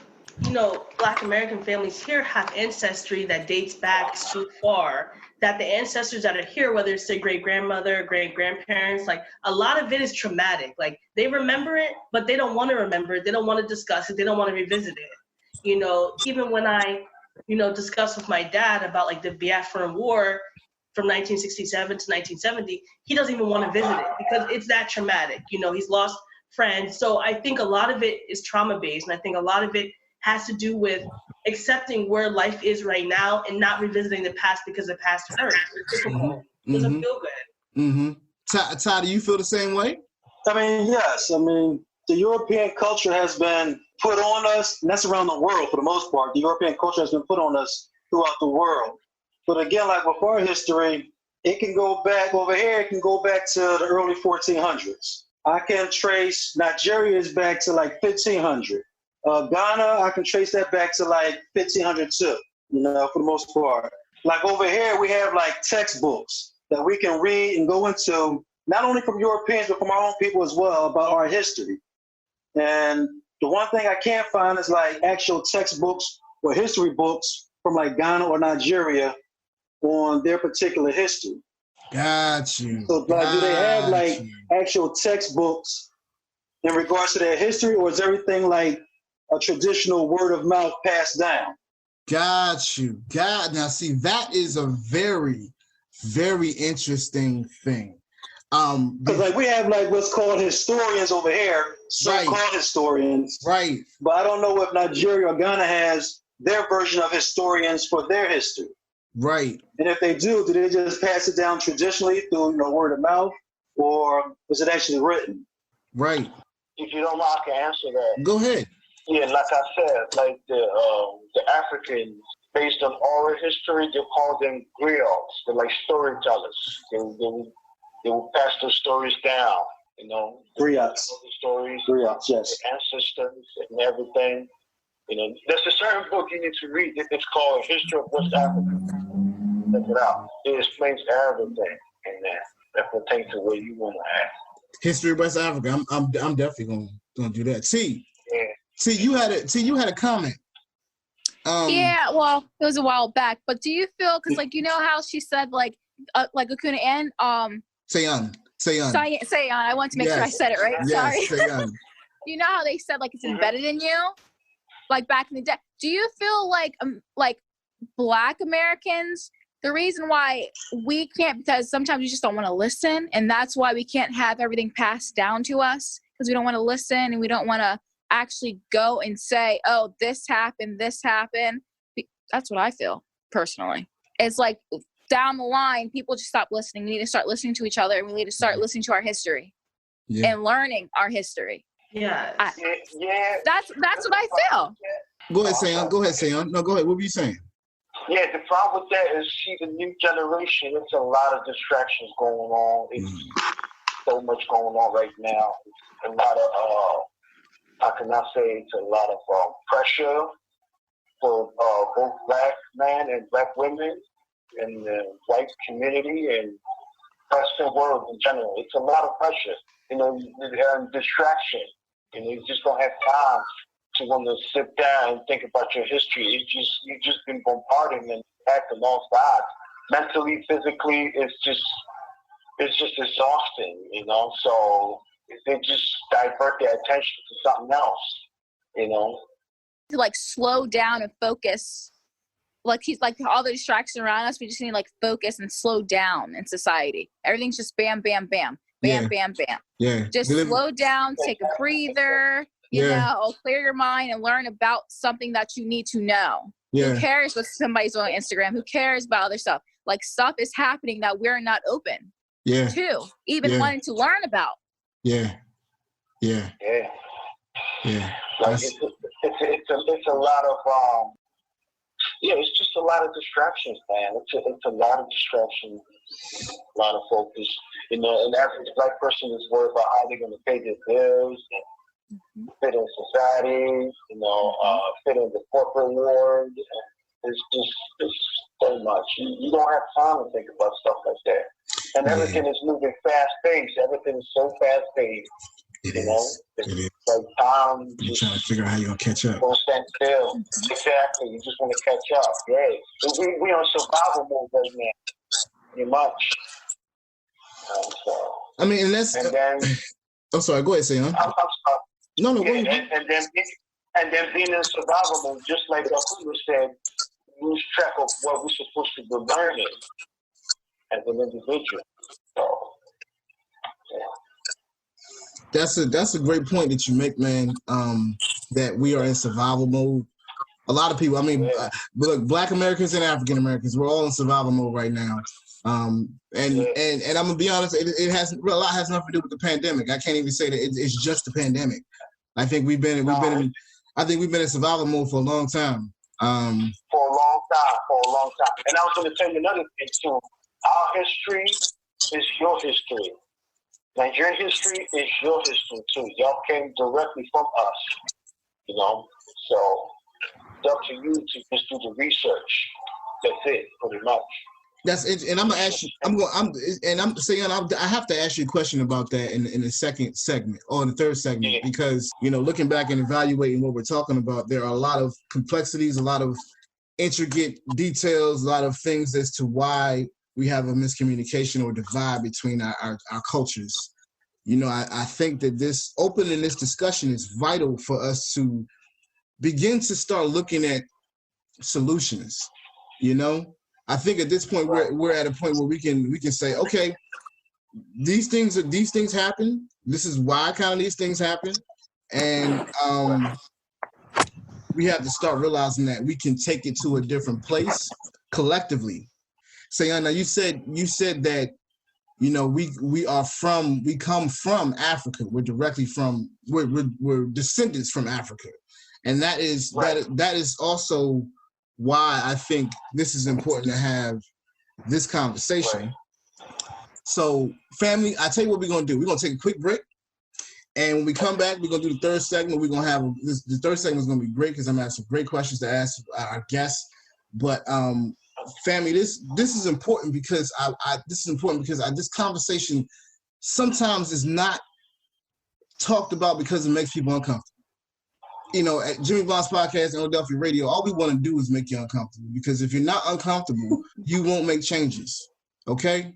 [SPEAKER 6] Black American families here have ancestry that dates back so far that the ancestors that are here, whether it's their great-grandmother, great-grandparents, like a lot of it is traumatic. Like they remember it, but they don't want to remember it. They don't want to discuss it. They don't want to revisit it. Even when I, discuss with my dad about like the Biafran War from 1967 to 1970, he doesn't even want to visit it because it's that traumatic. He's lost friends. So I think a lot of it is trauma-based, and I think a lot of it has to do with accepting where life is right now and not revisiting the past because the past hurts. It's difficult. It doesn't feel good.
[SPEAKER 3] Mm-hmm. Ty, do you feel the same way?
[SPEAKER 4] I mean, yes. The European culture has been put on us, and that's around the world for the most part. The European culture has been put on us throughout the world. But again, like with our history, it can go back over here. It can go back to the early 1400s. I can trace Nigeria's back to like 1500. Ghana, I can trace that back to like 1500 too, for the most part. Like over here, we have like textbooks that we can read and go into, not only from Europeans, but from our own people as well, about our history. And the one thing I can't find is like actual textbooks or history books from like Ghana or Nigeria on their particular history.
[SPEAKER 3] Got you.
[SPEAKER 4] So do they have like actual textbooks in regards to their history, or is everything like a traditional word of mouth passed down?
[SPEAKER 3] Got you. Now see, that is a very, very interesting thing.
[SPEAKER 4] Because like we have like what's called historians over here, so-called historians.
[SPEAKER 3] Right.
[SPEAKER 4] But I don't know if Nigeria or Ghana has their version of historians for their history.
[SPEAKER 3] Right.
[SPEAKER 4] And if they do they just pass it down traditionally through word of mouth, or is it actually written?
[SPEAKER 3] Right.
[SPEAKER 8] If you don't mind, I can answer that.
[SPEAKER 3] Go ahead.
[SPEAKER 8] Yeah, like I said, like the Africans, based on oral history, they call them griots. They're like storytellers. They will pass those stories down,
[SPEAKER 4] Griots.
[SPEAKER 8] Stories.
[SPEAKER 4] Griots, yes.
[SPEAKER 8] The ancestors and everything. There's a certain book you need to read. It's called History of West Africa. Check it out. It explains everything in there that pertains to where you want to ask.
[SPEAKER 3] History of West Africa. I'm definitely gonna do that. T, you had a comment.
[SPEAKER 5] Yeah, well, it was a while back. But do you feel, because like how she said like Akunna and
[SPEAKER 3] Seun.
[SPEAKER 5] I want to make sure I said it right.
[SPEAKER 3] Yes,
[SPEAKER 5] Sorry.
[SPEAKER 3] Seun.
[SPEAKER 5] You know how they said like it's embedded in you, like back in the day. Do you feel like Black Americans The reason why we can't, because sometimes we just don't want to listen, and that's why we can't have everything passed down to us, because we don't want to listen and we don't want to actually go and say, oh, this happened. That's what I feel personally. It's like down the line, people just stop listening. We need to start listening to each other, and we need to start listening to our history and learning our history.
[SPEAKER 6] Yeah.
[SPEAKER 5] That's what I feel.
[SPEAKER 3] Go ahead, Seun. No, go ahead. What were you saying?
[SPEAKER 8] Yeah, the problem with that is, see, the new generation, it's a lot of distractions going on. It's so much going on right now. A lot of, how can I say, it's a lot of pressure for both black men and black women in the white community and Western world in general. It's a lot of pressure, and distraction. You just don't have time to want to sit down and think about your history. You've just been bombarded and attacked on all sides. Mentally, physically, it's just exhausting, So they just divert their attention to something else,
[SPEAKER 5] To like slow down and focus. Like he's like all the distractions around us. We just need to like focus and slow down in society. Everything's just bam, bam, bam, bam, bam, bam.
[SPEAKER 3] Yeah.
[SPEAKER 5] Just slow down, take a breather. Clear your mind and learn about something that you need to know. Yeah. Who cares what somebody's on Instagram? Who cares about other stuff? Like stuff is happening that we're not open to, even wanting to learn about.
[SPEAKER 3] Yeah.
[SPEAKER 8] Like it's a lot of it's just a lot of distractions, man. It's a lot of distractions, a lot of focus. And the average black person is worried about how they're going to pay their bills and fit in society, fit in the corporate world. It's so much. You don't have time to think about stuff like that. And everything is moving fast-paced. Everything is so fast-paced.
[SPEAKER 3] It is.
[SPEAKER 8] Like time.
[SPEAKER 3] You're trying to figure out how you're going to catch up.
[SPEAKER 8] Don't stand still. Exactly. You just want to catch up. Yeah. We on survival mode right now. Pretty much.
[SPEAKER 3] I mean, and that's... And then... I'm sorry. Go ahead, Seun.
[SPEAKER 8] I'm sorry.
[SPEAKER 3] No, go ahead.
[SPEAKER 8] And then being in survival mode, just like Akunna said, lose track of what we're supposed to be learning as an individual. So,
[SPEAKER 3] That's a great point that you make, man. That we are in survival mode. A lot of people. I mean, look, Black Americans and African Americans, we're all in survival mode right now. And I'm gonna be honest, it has a lot has nothing to do with the pandemic. I can't even say that it's just the pandemic. I think we've been in survival mode for a long time.
[SPEAKER 8] For a long time. And I was going to tell you another thing too. Our history is your history. Nigerian history is your history too. Y'all came directly from us, So it's up to you to just do the research. That's it, pretty much.
[SPEAKER 3] That's it, and I'm gonna ask you. I'm saying I have to ask you a question about that in the second segment or the third segment because looking back and evaluating what we're talking about, there are a lot of complexities, a lot of intricate details, a lot of things as to why we have a miscommunication or divide between our cultures. I think that this opening this discussion is vital for us to begin to start looking at solutions. I think at this point we're at a point where we can say, okay, these things happen. This is why kind of these things happen, and we have to start realizing that we can take it to a different place collectively. Seun, now you said that we come from Africa. We're descendants from Africa, and that is also why I think this is important to have this conversation. Right. So, family, I tell you what we're going to do. We're going to take a quick break. And when we come back, we're going to do the third segment. We're going to have the third segment is going to be great because I'm going to have some great questions to ask our guests. But, family, this is important because this conversation sometimes is not talked about because it makes people uncomfortable. At Jimmy Bond's Podcast and Illadelphia Radio, all we want to do is make you uncomfortable. Because if you're not uncomfortable, you won't make changes. Okay?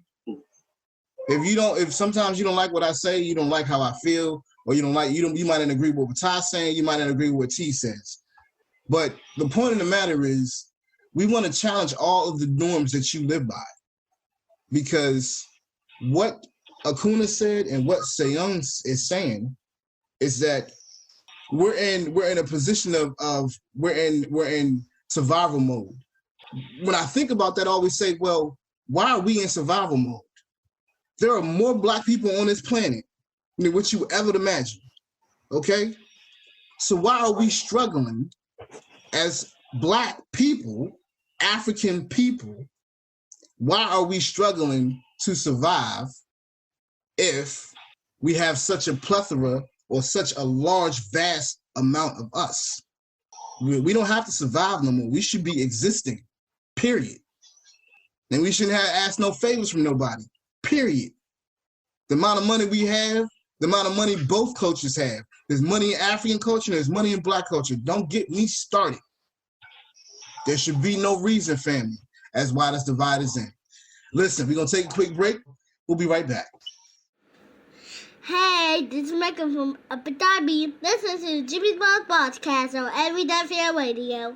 [SPEAKER 3] If sometimes you don't like what I say, you don't like how I feel, or you might not agree with what Ty's saying, you might not agree with what T says. But the point of the matter is, we want to challenge all of the norms that you live by. Because what Akunna said and what Seun is saying is that we're in a position of we're in survival mode. When I think about that, I always say, well, why are we in survival mode? There are more Black people on this planet than what you ever imagine. Okay? So why are we struggling as Black people, African people? Why are we struggling to survive if we have such a plethora or such a large, vast amount of us? We don't have to survive no more. We should be existing, period. And we shouldn't have asked no favors from nobody, period. The amount of money we have, the amount of money both cultures have. There's money in African culture, there's money in Black culture. Don't get me started. There should be no reason, family, as why this divide is in. Listen, we're going to take a quick break. We'll be right back.
[SPEAKER 7] Hey, this is Megan from Abu Dhabi. Listen to Jimmy Bond's podcast on Illadelphia Radio.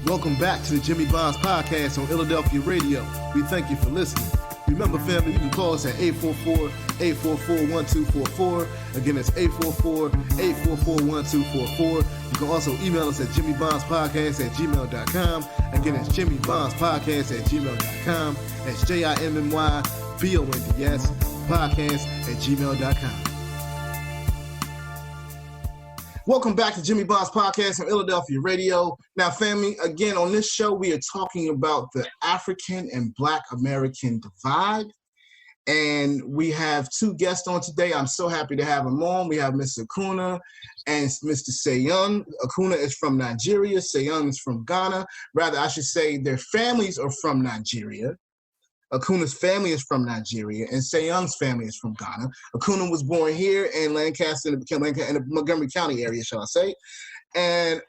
[SPEAKER 2] Welcome back to the Jimmy Bond's podcast on Illadelphia Radio. We thank you for listening. Remember, family, you can call us at 844-844-1244. Again, it's 844-844-1244. You can also email us at jimmybondspodcast@gmail.com. Again, it's jimmybondspodcast@gmail.com. That's JIMMYBONDS podcast@gmail.com.
[SPEAKER 3] Welcome back to Jimmy Bond's podcast on Illadelphia Radio. Now, family, again, on this show, we are talking about the African and Black American divide. And we have two guests on today. I'm so happy to have them on. We have Mr. Akunna and Mr. Seun. Akunna is from Nigeria. Seun is from Ghana. Rather, I should say their families are from Nigeria. Akunna's family is from Nigeria, and Seun's family is from Ghana. Akunna was born here in Lancaster, in the Montgomery County area, shall I say. And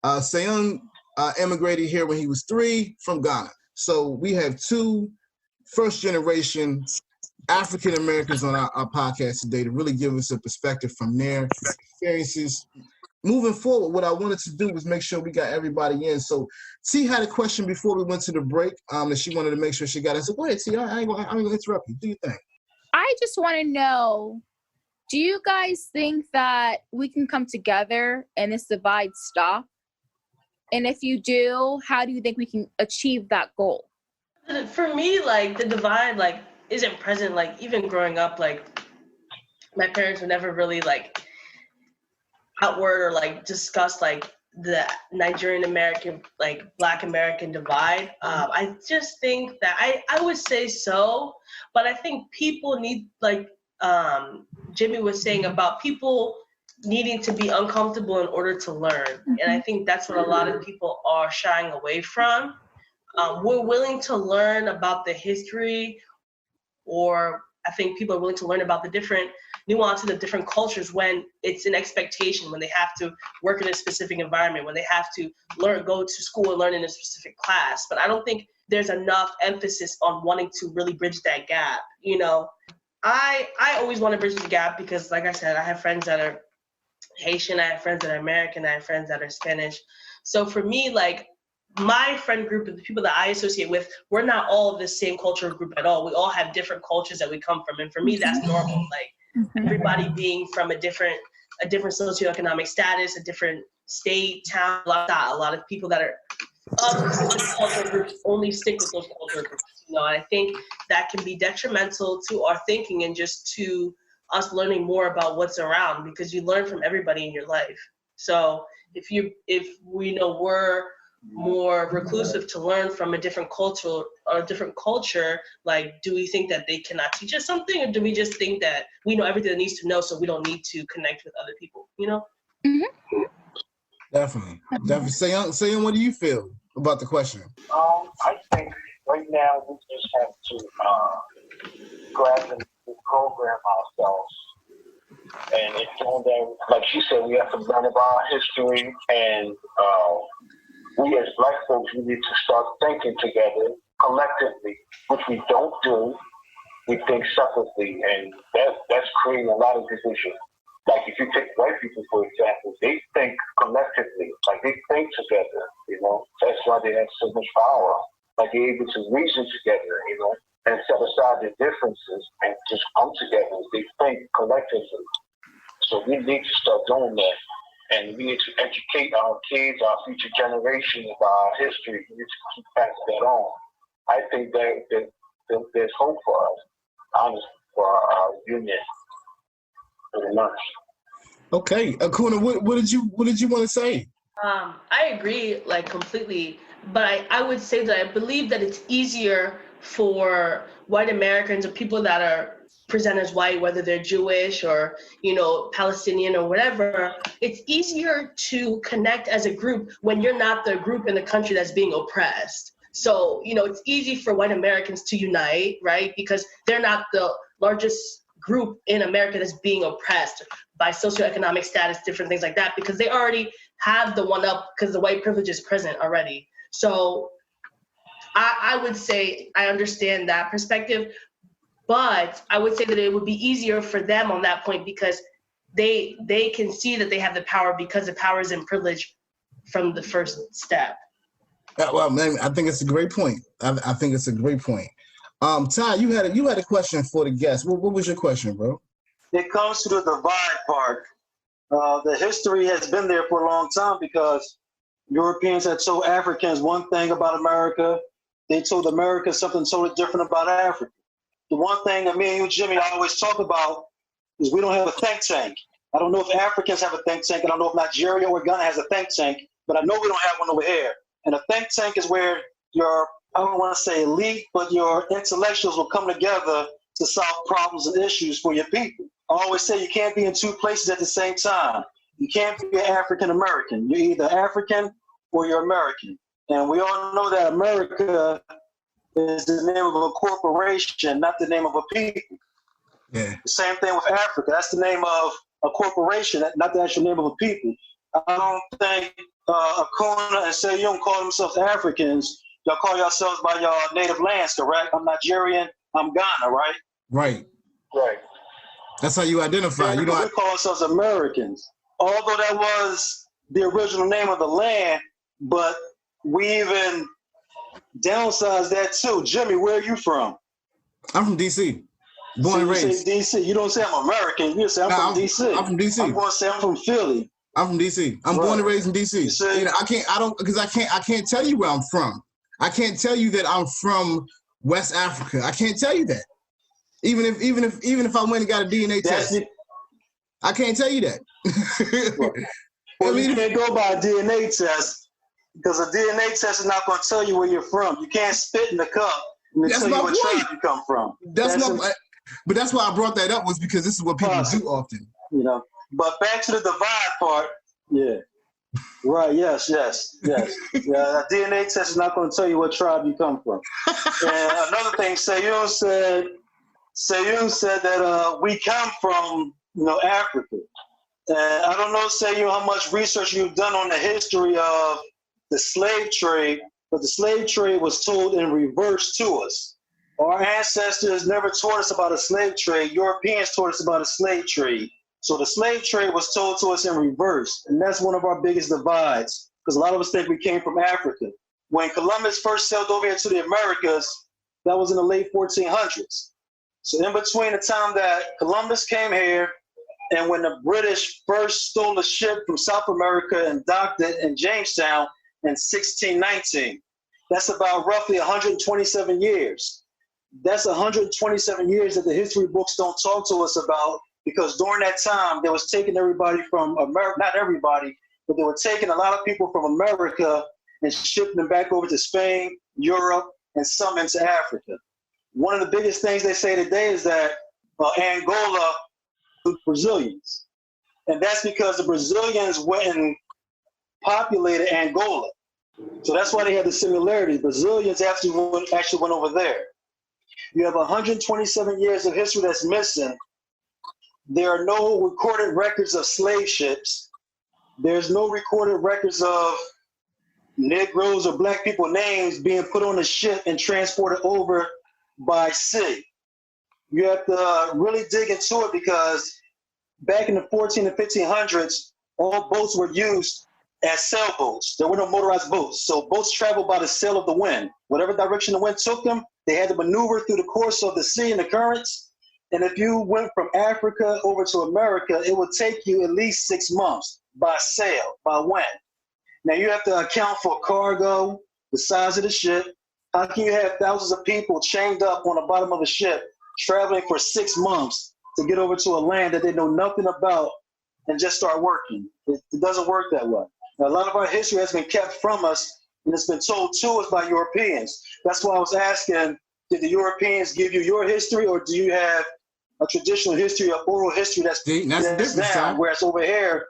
[SPEAKER 3] Seun immigrated here when he was 3 from Ghana. So we have two first-generation African Americans on our podcast today to really give us a perspective from their experiences. Moving forward, what I wanted to do was make sure we got everybody in. So T had a question before we went to the break that she wanted to make sure she got. I said, go ahead, T. I ain't gonna interrupt you. Do your thing.
[SPEAKER 5] I just want to know, do you guys think that we can come together and this divide stop? And if you do, how do you think we can achieve that goal?
[SPEAKER 6] For me, like, the divide, like, isn't present. Like, even growing up, like, my parents would never really, like, outward or like discuss like the Nigerian American, like Black American divide. I just think that I would say so, but I think people need, like Jimmy was saying about people needing to be uncomfortable in order to learn. And I think that's what a lot of people are shying away from. We're willing to learn about the history, or I think people are willing to learn about the different nuances of different cultures when it's an expectation, when they have to work in a specific environment, when they have to go to school and learn in a specific class. But I don't think there's enough emphasis on wanting to really bridge that gap. You know, I always want to bridge the gap because, like I said, I have friends that are Haitian, I have friends that are American, I have friends that are Spanish. So for me, like, my friend group of the people that I associate with, we're not all the same cultural group at all. We all have different cultures that we come from. And for me, that's normal. Like, everybody being from a different socioeconomic status, a different state, town, a lot of people that are of cultural groups only stick with those cultural groups. You know, and I think that can be detrimental to our thinking and just to us learning more about what's around, because you learn from everybody in your life. So if we know we're more reclusive to learn from a different culture or a different culture, like, do we think that they cannot teach us something, or do we just think that we know everything that needs to know, so we don't need to connect with other people, you know?
[SPEAKER 5] Mm-hmm.
[SPEAKER 3] Definitely. Seun, what do you feel about the question?
[SPEAKER 8] I think right now we just have to grab and program ourselves. And it's doing that, like she said, we have to learn about our history, and we as Black folks, we need to start thinking together collectively, which we don't do. We think separately, and that's creating a lot of division. Like if you take white people, for example, they think collectively, like they think together, you know. That's why they have so much power. Like they're able to reason together, you know, and set aside their differences and just come together. They think collectively. So we need to start doing that. And we need to educate our kids, our future generations about our history. We need to keep passing that on. I think that there's hope for us, honestly, for our union. Pretty much.
[SPEAKER 3] Okay, Akunna, what did you want to say?
[SPEAKER 6] I agree, like, completely, but I would say that I believe that it's easier for white Americans or people that are present as white, whether they're Jewish or, you know, Palestinian or whatever. It's easier to connect as a group when you're not the group in the country that's being oppressed. So, you know, it's easy for white Americans to unite, right? Because they're not the largest group in America that's being oppressed by socioeconomic status, different things like that, because they already have the one up because the white privilege is present already. So I would say I understand that perspective, but I would say that it would be easier for them on that point because they can see that they have the power because the power is in privilege from the first step.
[SPEAKER 3] Well, man, I think it's a great point. I think it's a great point. Ty, you had a question for the guest. What was your question, bro?
[SPEAKER 4] It comes to the divide part. The history has been there for a long time because Europeans had told Africans one thing about America. They told America something totally different about Africa. The one thing that me and you, Jimmy, always talk about is we don't have a think tank. I don't know if Africans have a think tank. I don't know if Nigeria or Ghana has a think tank, but I know we don't have one over here. And a think tank is where your, I don't want to say elite, but your intellectuals will come together to solve problems and issues for your people. I always say you can't be in two places at the same time. You can't be an African American. You're either African or you're American. And we all know that America is the name of a corporation, not the name of a people.
[SPEAKER 3] Yeah.
[SPEAKER 4] The same thing with Africa. That's the name of a corporation, not the actual name of a people. I don't think Akunna and Seun call themselves Africans. Y'all call yourselves by your native lands, correct? I'm Nigerian. I'm Ghana, right?
[SPEAKER 3] Right.
[SPEAKER 8] Right.
[SPEAKER 3] That's how you identify.
[SPEAKER 4] Yeah,
[SPEAKER 3] you know,
[SPEAKER 4] we call ourselves Americans. Although that was the original name of the land, but we even downsized that too. Jimmy, where are you from?
[SPEAKER 3] I'm from DC. Born and raised.
[SPEAKER 4] You say DC. You don't say I'm American. You say I'm from DC.
[SPEAKER 3] I'm from DC.
[SPEAKER 4] I'm going to say I'm from Philly.
[SPEAKER 3] I'm from DC. I'm born and raised in DC. You know, I can't tell you where I'm from. I can't tell you that I'm from West Africa. I can't tell you that. Even if I went and got a DNA test, I can't tell you that.
[SPEAKER 4] Well, you can't go by a DNA test because a DNA test is not going to tell you where you're from. You can't spit in the cup and tell you what tribe you come from.
[SPEAKER 3] But that's why I brought that up, was because this is what people do often.
[SPEAKER 4] You know. But back to the divide part, yeah. Right, yes. Yeah, a DNA test is not going to tell you what tribe you come from. And another thing, Seun said that we come from, Africa. And I don't know, Seun, how much research you've done on the history of the slave trade, but the slave trade was told in reverse to us. Our ancestors never taught us about a slave trade. Europeans taught us about a slave trade. So the slave trade was told to us in reverse, and that's one of our biggest divides, because a lot of us think we came from Africa. When Columbus first sailed over here to the Americas, that was in the late 1400s. So in between the time that Columbus came here and when the British first stole a ship from South America and docked it in Jamestown in 1619, that's about roughly 127 years. That's 127 years that the history books don't talk to us about, because during that time, they was taking everybody from America, not everybody, but they were taking a lot of people from America and shipping them back over to Spain, Europe, and some into Africa. One of the biggest things they say today is that Angola was Brazilians. And that's because the Brazilians went and populated Angola. So that's why they have the similarities. Brazilians actually went over there. You have 127 years of history that's missing. There are no recorded records of slave ships. There's no recorded records of Negroes or black people names being put on a ship and transported over by sea. You have to really dig into it, because back in the 14 and 1500s, all boats were used as sailboats. There were no motorized boats. So boats traveled by the sail of the wind. Whatever direction the wind took them, they had to maneuver through the course of the sea and the currents. And if you went from Africa over to America, it would take you at least 6 months by sail, by wind. Now you have to account for cargo, the size of the ship. How can you have thousands of people chained up on the bottom of a ship traveling for 6 months to get over to a land that they know nothing about and just start working? It doesn't work that way. Now, a lot of our history has been kept from us, and it's been told to us by Europeans. That's why I was asking, did the Europeans give you your history, or do you have a traditional history, an oral history that's down, whereas over here,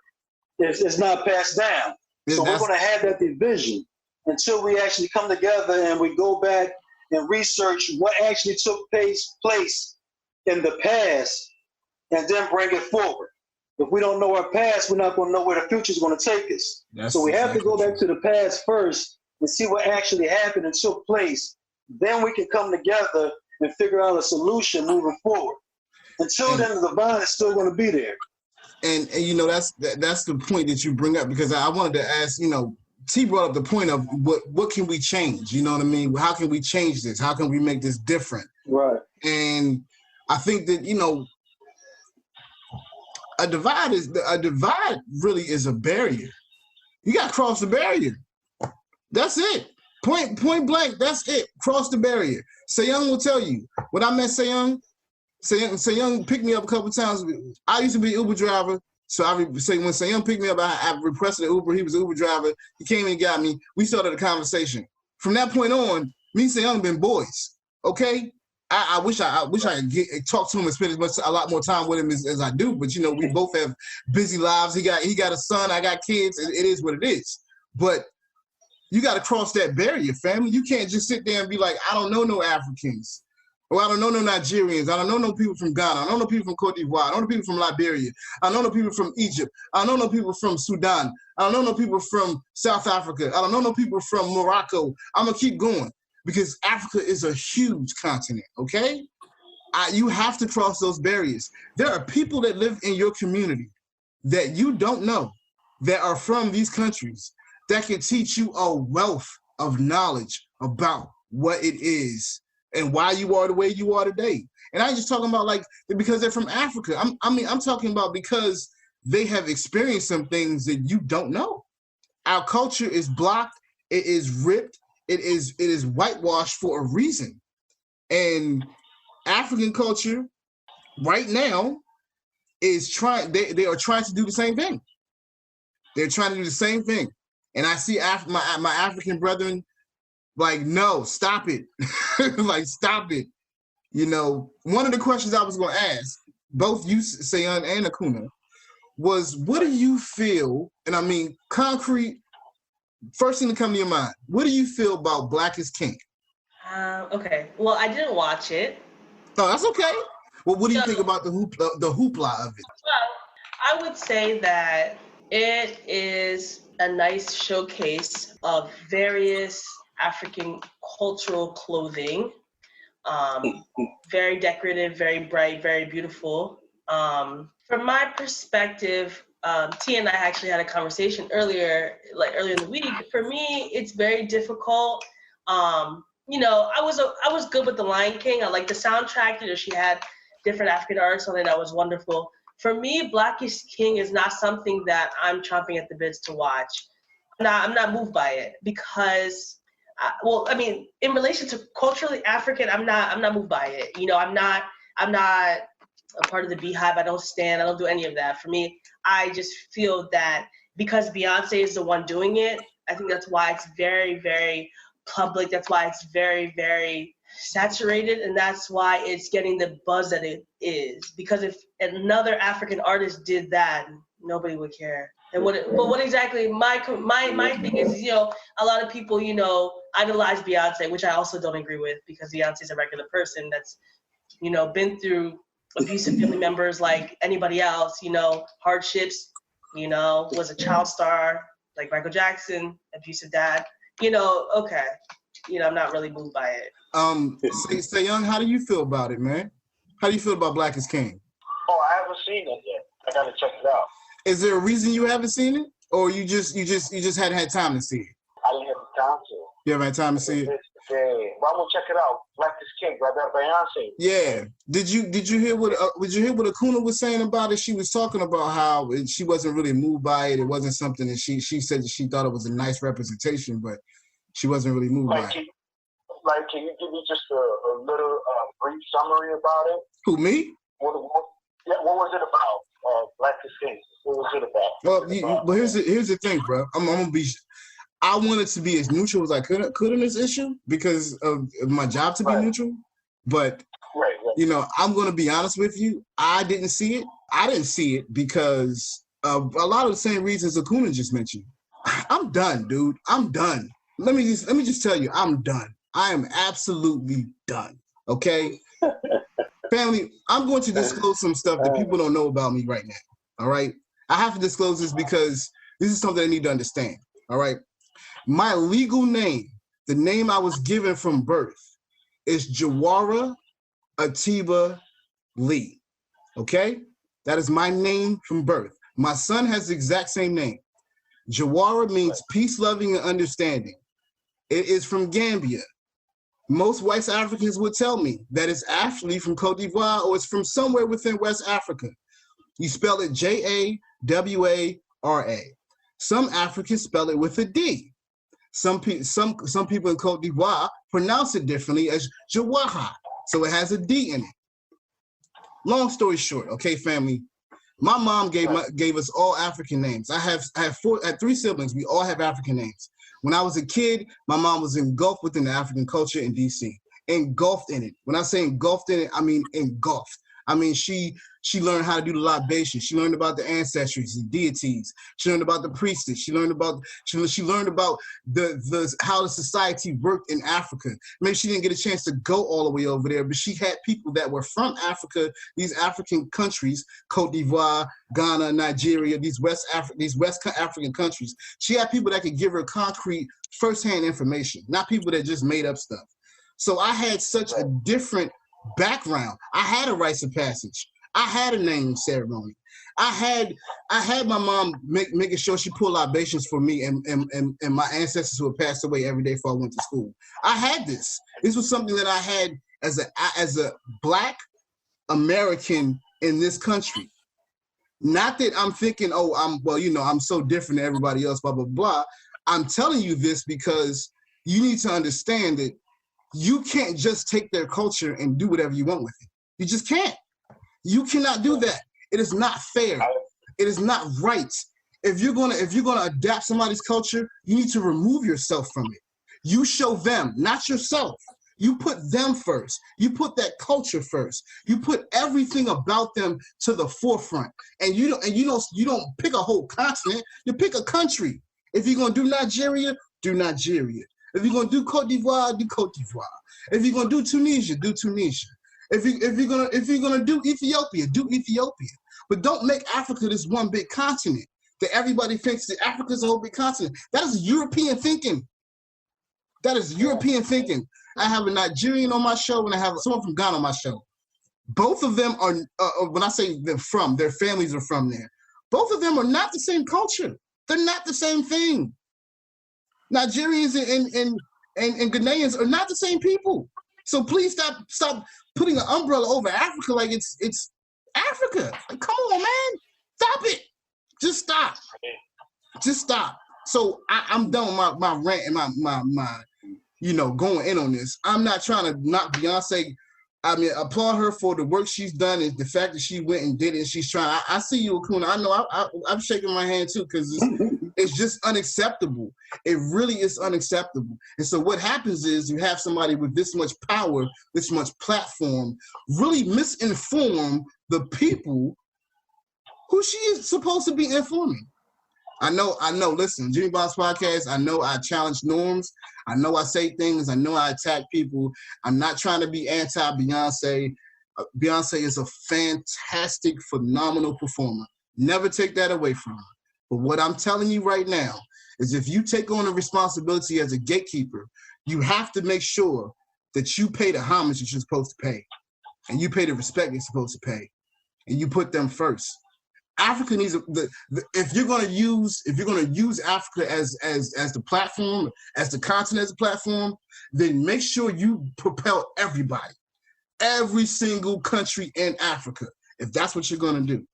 [SPEAKER 4] it's not passed down. So we're going to have that division until we actually come together and we go back and research what actually took place in the past and then bring it forward. If we don't know our past, we're not going to know where the future is going to take us. So we have to go back to the past first and see what actually happened and took place. Then we can come together and figure out a solution moving forward. Until then, the divine is still going to be there.
[SPEAKER 3] And you know, that's the point that you bring up, because I wanted to ask, you know, T brought up the point of what can we change? You know what I mean? How can we change this? How can we make this different?
[SPEAKER 4] Right.
[SPEAKER 3] And I think that, you know, a divide really is a barrier. You got to cross the barrier. That's it. Point blank. That's it. Cross the barrier. Seun will tell you. When I met Seun picked me up a couple times. I used to be an Uber driver, so when Seun picked me up, I requested an Uber. He was an Uber driver. He came and got me. We started a conversation. From that point on, me and Seun have been boys. Okay. I wish I could talk to him and spend a lot more time with him as I do. But you know, we both have busy lives. He got a son. I got kids. It is what it is. But you got to cross that barrier, family. You can't just sit there and be like, I don't know no Africans. Or I don't know no Nigerians. I don't know no people from Ghana. I don't know people from Cote d'Ivoire. I don't know people from Liberia. I don't know people from Egypt. I don't know people from Sudan. I don't know no people from South Africa. I don't know no people from Morocco. I'm going to keep going because Africa is a huge continent, okay? You have to cross those barriers. There are people that live in your community that you don't know that are from these countries that can teach you a wealth of knowledge about what it is and why you are the way you are today. And I ain't just talking about like because they're from Africa. I'm talking about because they have experienced some things that you don't know. Our culture is blocked. It is ripped. It is whitewashed for a reason. And African culture right now is trying. They are trying to do the same thing. They're trying to do the same thing. And I see my African brethren like, no, stop it. Like, stop it. You know, one of the questions I was going to ask, both you, Seun and Akunna, was what do you feel, and I mean, concrete, first thing to come to your mind, what do you feel about Black is King?
[SPEAKER 6] Okay, well, I didn't watch it.
[SPEAKER 3] Oh, that's okay. Well, what do you think about the hoopla of it?
[SPEAKER 6] Well, I would say that it is a nice showcase of various African cultural clothing. Very decorative, very bright, very beautiful. From my perspective, T and I actually had a conversation earlier in the week. For me, it's very difficult. You know, I was good with The Lion King. I like the soundtrack. You know, she had different African artists on it. That was wonderful. For me, Black is King is not something that I'm chomping at the bits to watch. I'm not moved by it because, well, I mean, in relation to culturally African, I'm not moved by it. You know, I'm not a part of the Beehive. I don't do any of that. For me, I just feel that because Beyonce is the one doing it, I think that's why it's very, very public. That's why it's very, very saturated, and that's why it's getting the buzz that it is. Because if another African artist did that, nobody would care. And what exactly my thing is, you know, a lot of people, you know, idolize Beyonce, which I also don't agree with, because Beyonce's a regular person that's, you know, been through abusive family members like anybody else, you know, hardships, you know, was a child star like Michael Jackson, abusive dad, you know, okay. You know, I'm not really moved by it.
[SPEAKER 3] Seun, how do you feel about it, man? How do you feel about Black is King?
[SPEAKER 8] Oh, I haven't seen it yet. I gotta check it out.
[SPEAKER 3] Is there a reason you haven't seen it, or you just hadn't had time to see it?
[SPEAKER 8] I didn't have the time to.
[SPEAKER 3] You haven't had time to see it?
[SPEAKER 8] Yeah, but I'm gonna check it out. Black is King, by Beyonce.
[SPEAKER 3] Yeah. Did you hear what Akunna was saying about it? She was talking about how she wasn't really moved by it. It wasn't something that she said that she thought it was a nice representation, but she wasn't really moved by it.
[SPEAKER 8] Can you give me just a little brief summary about it?
[SPEAKER 3] Who, me?
[SPEAKER 8] What was it about? Black is King. What was it about?
[SPEAKER 3] Well, here's the thing, bro. I'm gonna be. I wanted to be as neutral as I could in this issue because of my job to be neutral. But you know, I'm gonna be honest with you. I didn't see it. I didn't see it because of a lot of the same reasons Akunna just mentioned. I'm done, dude. I'm done. Let me just tell you, I'm done. I am absolutely done. Okay, family. I'm going to disclose some stuff that people don't know about me right now. All right, I have to disclose this because this is something I need to understand. All right. My legal name, the name I was given from birth, is Jawara Atiba Lee. Okay? That is my name from birth. My son has the exact same name. Jawara means peace, loving, and understanding. It is from Gambia. Most West Africans would tell me that it's actually from Cote d'Ivoire or it's from somewhere within West Africa. You spell it Jawara. Some Africans spell it with a D. Some people in Cote d'Ivoire pronounce it differently as Jawaha, so it has a D in it. Long story short, okay, family. My mom gave us all African names. I have 3 siblings. We all have African names. When I was a kid, my mom was engulfed within the African culture in DC. Engulfed in it. When I say engulfed in it, I mean engulfed. I mean, she learned how to do the libation. She learned about the ancestries, the deities. She learned about the priestess. She learned about the how the society worked in Africa. Maybe she didn't get a chance to go all the way over there, but she had people that were from Africa, these African countries, Cote d'Ivoire, Ghana, Nigeria, these West African countries. She had people that could give her concrete firsthand information, not people that just made up stuff. So I had such a different background. I had a rites of passage. I had a naming ceremony. I had my mom making sure she pulled libations for me and my ancestors who had passed away every day before I went to school. I had this. This was something that I had as a Black American in this country. Not that I'm thinking, I'm so different than everybody else, blah, blah, blah. I'm telling you this because you need to understand that you can't just take their culture and do whatever you want with it. You just can't. You cannot do that. It is not fair. It is not right. If you're gonna adapt somebody's culture, you need to remove yourself from it. You show them, not yourself. You put them first. You put that culture first. You put everything about them to the forefront. And you don't pick a whole continent. You pick a country. If you're gonna do Nigeria, do Nigeria. If you're gonna do Cote d'Ivoire, do Cote d'Ivoire. If you're gonna do Tunisia, do Tunisia. If you're gonna do Ethiopia, do Ethiopia. But don't make Africa this one big continent that everybody thinks that Africa's a whole big continent. That is European thinking. That is European thinking. I have a Nigerian on my show and I have someone from Ghana on my show. Both of them are, when I say they're from, their families are from there. Both of them are not the same culture. They're not the same thing. Nigerians and Ghanaians are not the same people. So please stop putting an umbrella over Africa like it's Africa. Like, come on, man. Stop it. Just stop. Just stop. So I'm done with my rant and my going in on this. I'm not trying to knock Beyonce. I mean, applaud her for the work she's done and the fact that she went and did it. And she's trying. I see you, Akunna. I know I'm shaking my hand too because it's just unacceptable. It really is unacceptable. And so what happens is you have somebody with this much power, this much platform, really misinform the people who she is supposed to be informing. I know. Listen, Jimmy Bond's podcast, I know I challenge norms. I know I say things. I know I attack people. I'm not trying to be anti-Beyonce. Beyonce is a fantastic, phenomenal performer. Never take that away from her. But what I'm telling you right now is if you take on a responsibility as a gatekeeper, you have to make sure that you pay the homage that you're supposed to pay. And you pay the respect you're supposed to pay. And you put them first. Africa needs if you're gonna use Africa as the platform, as the continent as a platform, then make sure you propel everybody, every single country in Africa, if that's what you're gonna do.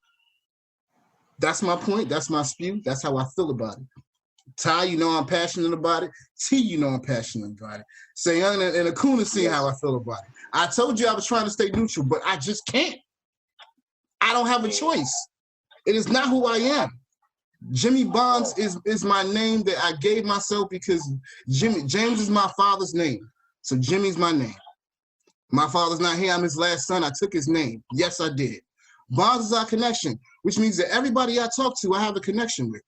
[SPEAKER 3] That's my point. That's my spew. That's how I feel about it. Ty, you know I'm passionate about it. T, you know I'm passionate about it. Seun and Akunna see how I feel about it. I told you I was trying to stay neutral, but I just can't. I don't have a choice. It is not who I am. Jimmy Bonds is my name that I gave myself because James is my father's name. So Jimmy's my name. My father's not here. I'm his last son. I took his name. Yes, I did. Bonds is our connection, which means that everybody I talk to, I have a connection with.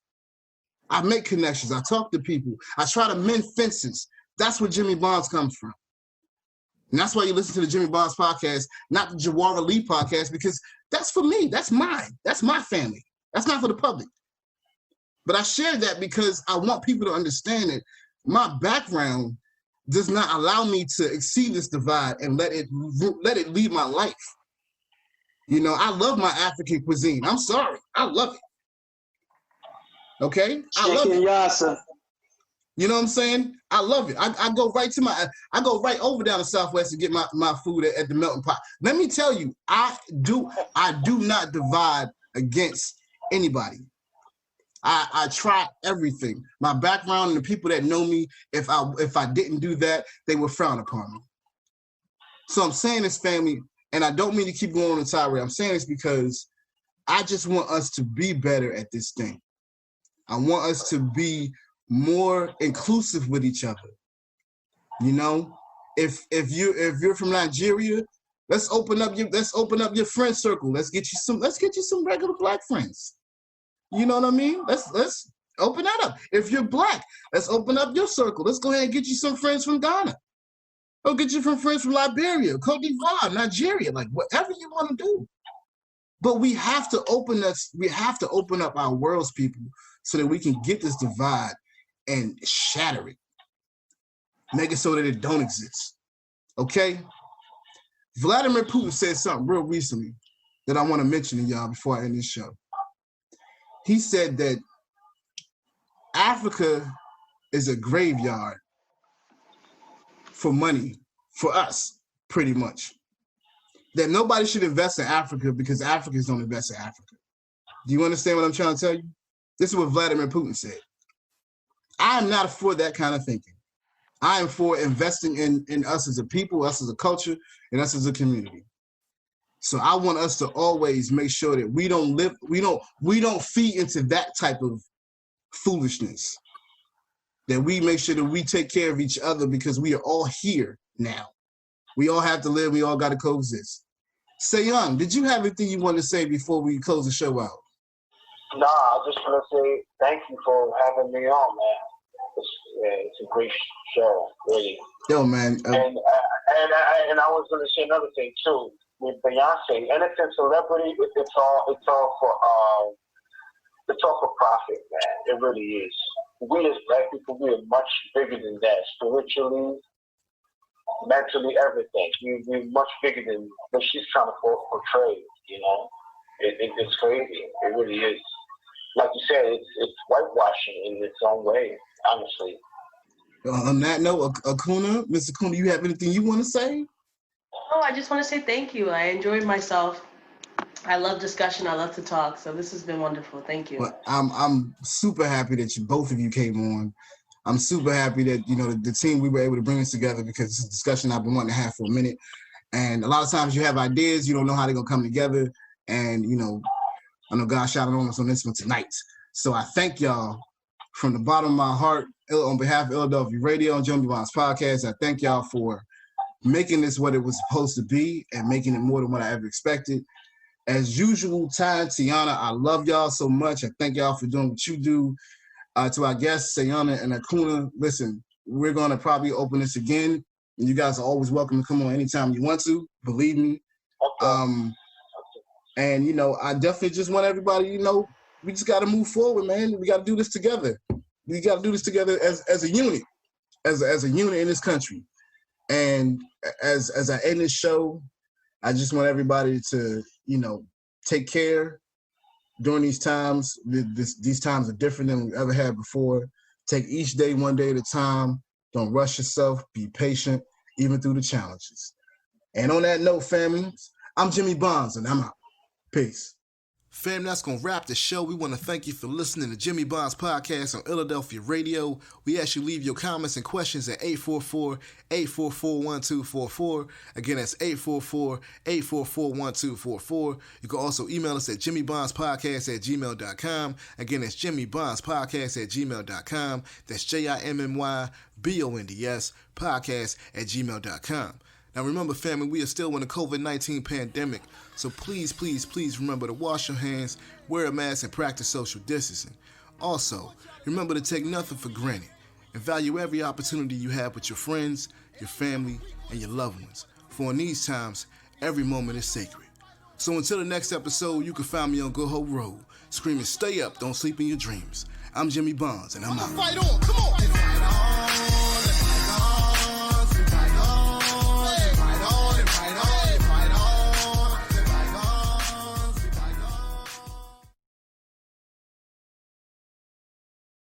[SPEAKER 3] I make connections. I talk to people. I try to mend fences. That's where Jimmy Bonds comes from. And that's why you listen to the Jimmy Bonds podcast, not the Jawara Lee podcast, because that's for me. That's mine. That's my family. That's not for the public. But I share that because I want people to understand that my background does not allow me to exceed this divide and let it lead my life. You know, I love my African cuisine. I'm sorry. I love it. Okay? I love it. You know what I'm saying? I love it. I go right over down to Southwest to get my food at the melting pot. Let me tell you, I do not divide against anybody. I try everything. My background and the people that know me, if I didn't do that, they would frown upon me. So I'm saying this, family, and I don't mean to keep going on the tirade. I'm saying this because I just want us to be better at this thing. I want us to be more inclusive with each other. You know, if you're from Nigeria, let's open up your friend circle. Let's get you some regular Black friends. You know what I mean? Let's open that up. If you're Black, let's open up your circle. Let's go ahead and get you some friends from Ghana. Or get you some friends from Liberia, Cote d'Ivoire, Nigeria, like whatever you want to do. But we have to open up our worlds, people, so that we can get this divide and shatter it. Make it so that it don't exist. Okay? Vladimir Putin said something real recently that I want to mention to y'all before I end this show. He said that Africa is a graveyard for money for us, pretty much. That nobody should invest in Africa because Africans don't invest in Africa. Do you understand what I'm trying to tell you? This is what Vladimir Putin said. I am not for that kind of thinking. I am for investing in us as a people, us as a culture, and us as a community. So I want us to always make sure that we don't feed into that type of foolishness. That we make sure that we take care of each other because we are all here now. We all have to live. We all got to coexist. Seun, did you have anything you want to say before we close the show out?
[SPEAKER 8] Nah, I just want to say thank you for having me on, man. It's a great show, really.
[SPEAKER 3] Yo, man.
[SPEAKER 8] And I was going to say another thing too with Beyonce. Anything celebrity, it's all for profit, man. It really is. We as Black people, we are much bigger than that. Spiritually, mentally, everything. We're much bigger than what she's trying to portray. You know, it's crazy. It really is. Like you said, it's whitewashing in its own way. Honestly.
[SPEAKER 3] On that note, Akunna, Mr. Akunna, you have anything you want to say?
[SPEAKER 6] Oh, I just want to say thank you. I enjoyed myself. I love discussion. I love to talk. So this has been wonderful. Thank you.
[SPEAKER 3] Well, I'm super happy that both of you came on. I'm super happy that, you know, the team, we were able to bring this together because it's a discussion I've been wanting to have for a minute. And a lot of times you have ideas, you don't know how they're going to come together. And, you know, I know God shouted on us on this one tonight. So I thank y'all from the bottom of my heart on behalf of Illadelphia Radio and Jimmy Bonds Podcast. I thank y'all for making this what it was supposed to be and making it more than what I ever expected. As usual, Ty, Tiana, I love y'all so much. I thank y'all for doing what you do. To our guests, Sayana and Akunna, listen, we're going to probably open this again. And you guys are always welcome to come on anytime you want to. Believe me. Okay. And, you know, I definitely just want everybody, you know, we just got to move forward, man. We got to do this together. We got to do this together as a unit, as a unit in this country. And as I end this show, I just want everybody to, you know, take care, during these times. These times are different than we've ever had before. Take each day one day at a time. Don't rush yourself. Be patient, even through the challenges. And on that note, family, I'm Jimmy Bonds, and I'm out. Peace.
[SPEAKER 2] Fam, that's going to wrap the show. We want to thank you for listening to Jimmy Bond's podcast on Illadelphia Radio. We ask you to leave your comments and questions at 844-844-1244. Again, that's 844-844-1244. You can also email us at jimmybondspodcast@gmail.com. Again, that's jimmybondspodcast@gmail.com. That's JIMMYBONDS podcast@gmail.com. Now remember, family, we are still in the COVID-19 pandemic, so please, please, please remember to wash your hands, wear a mask, and practice social distancing. Also, remember to take nothing for granted and value every opportunity you have with your friends, your family, and your loved ones. For in these times, every moment is sacred. So until the next episode, you can find me on Good Hope Road, screaming, stay up, don't sleep in your dreams. I'm Jimmy Bonds, and I'm out. Fight on, come on!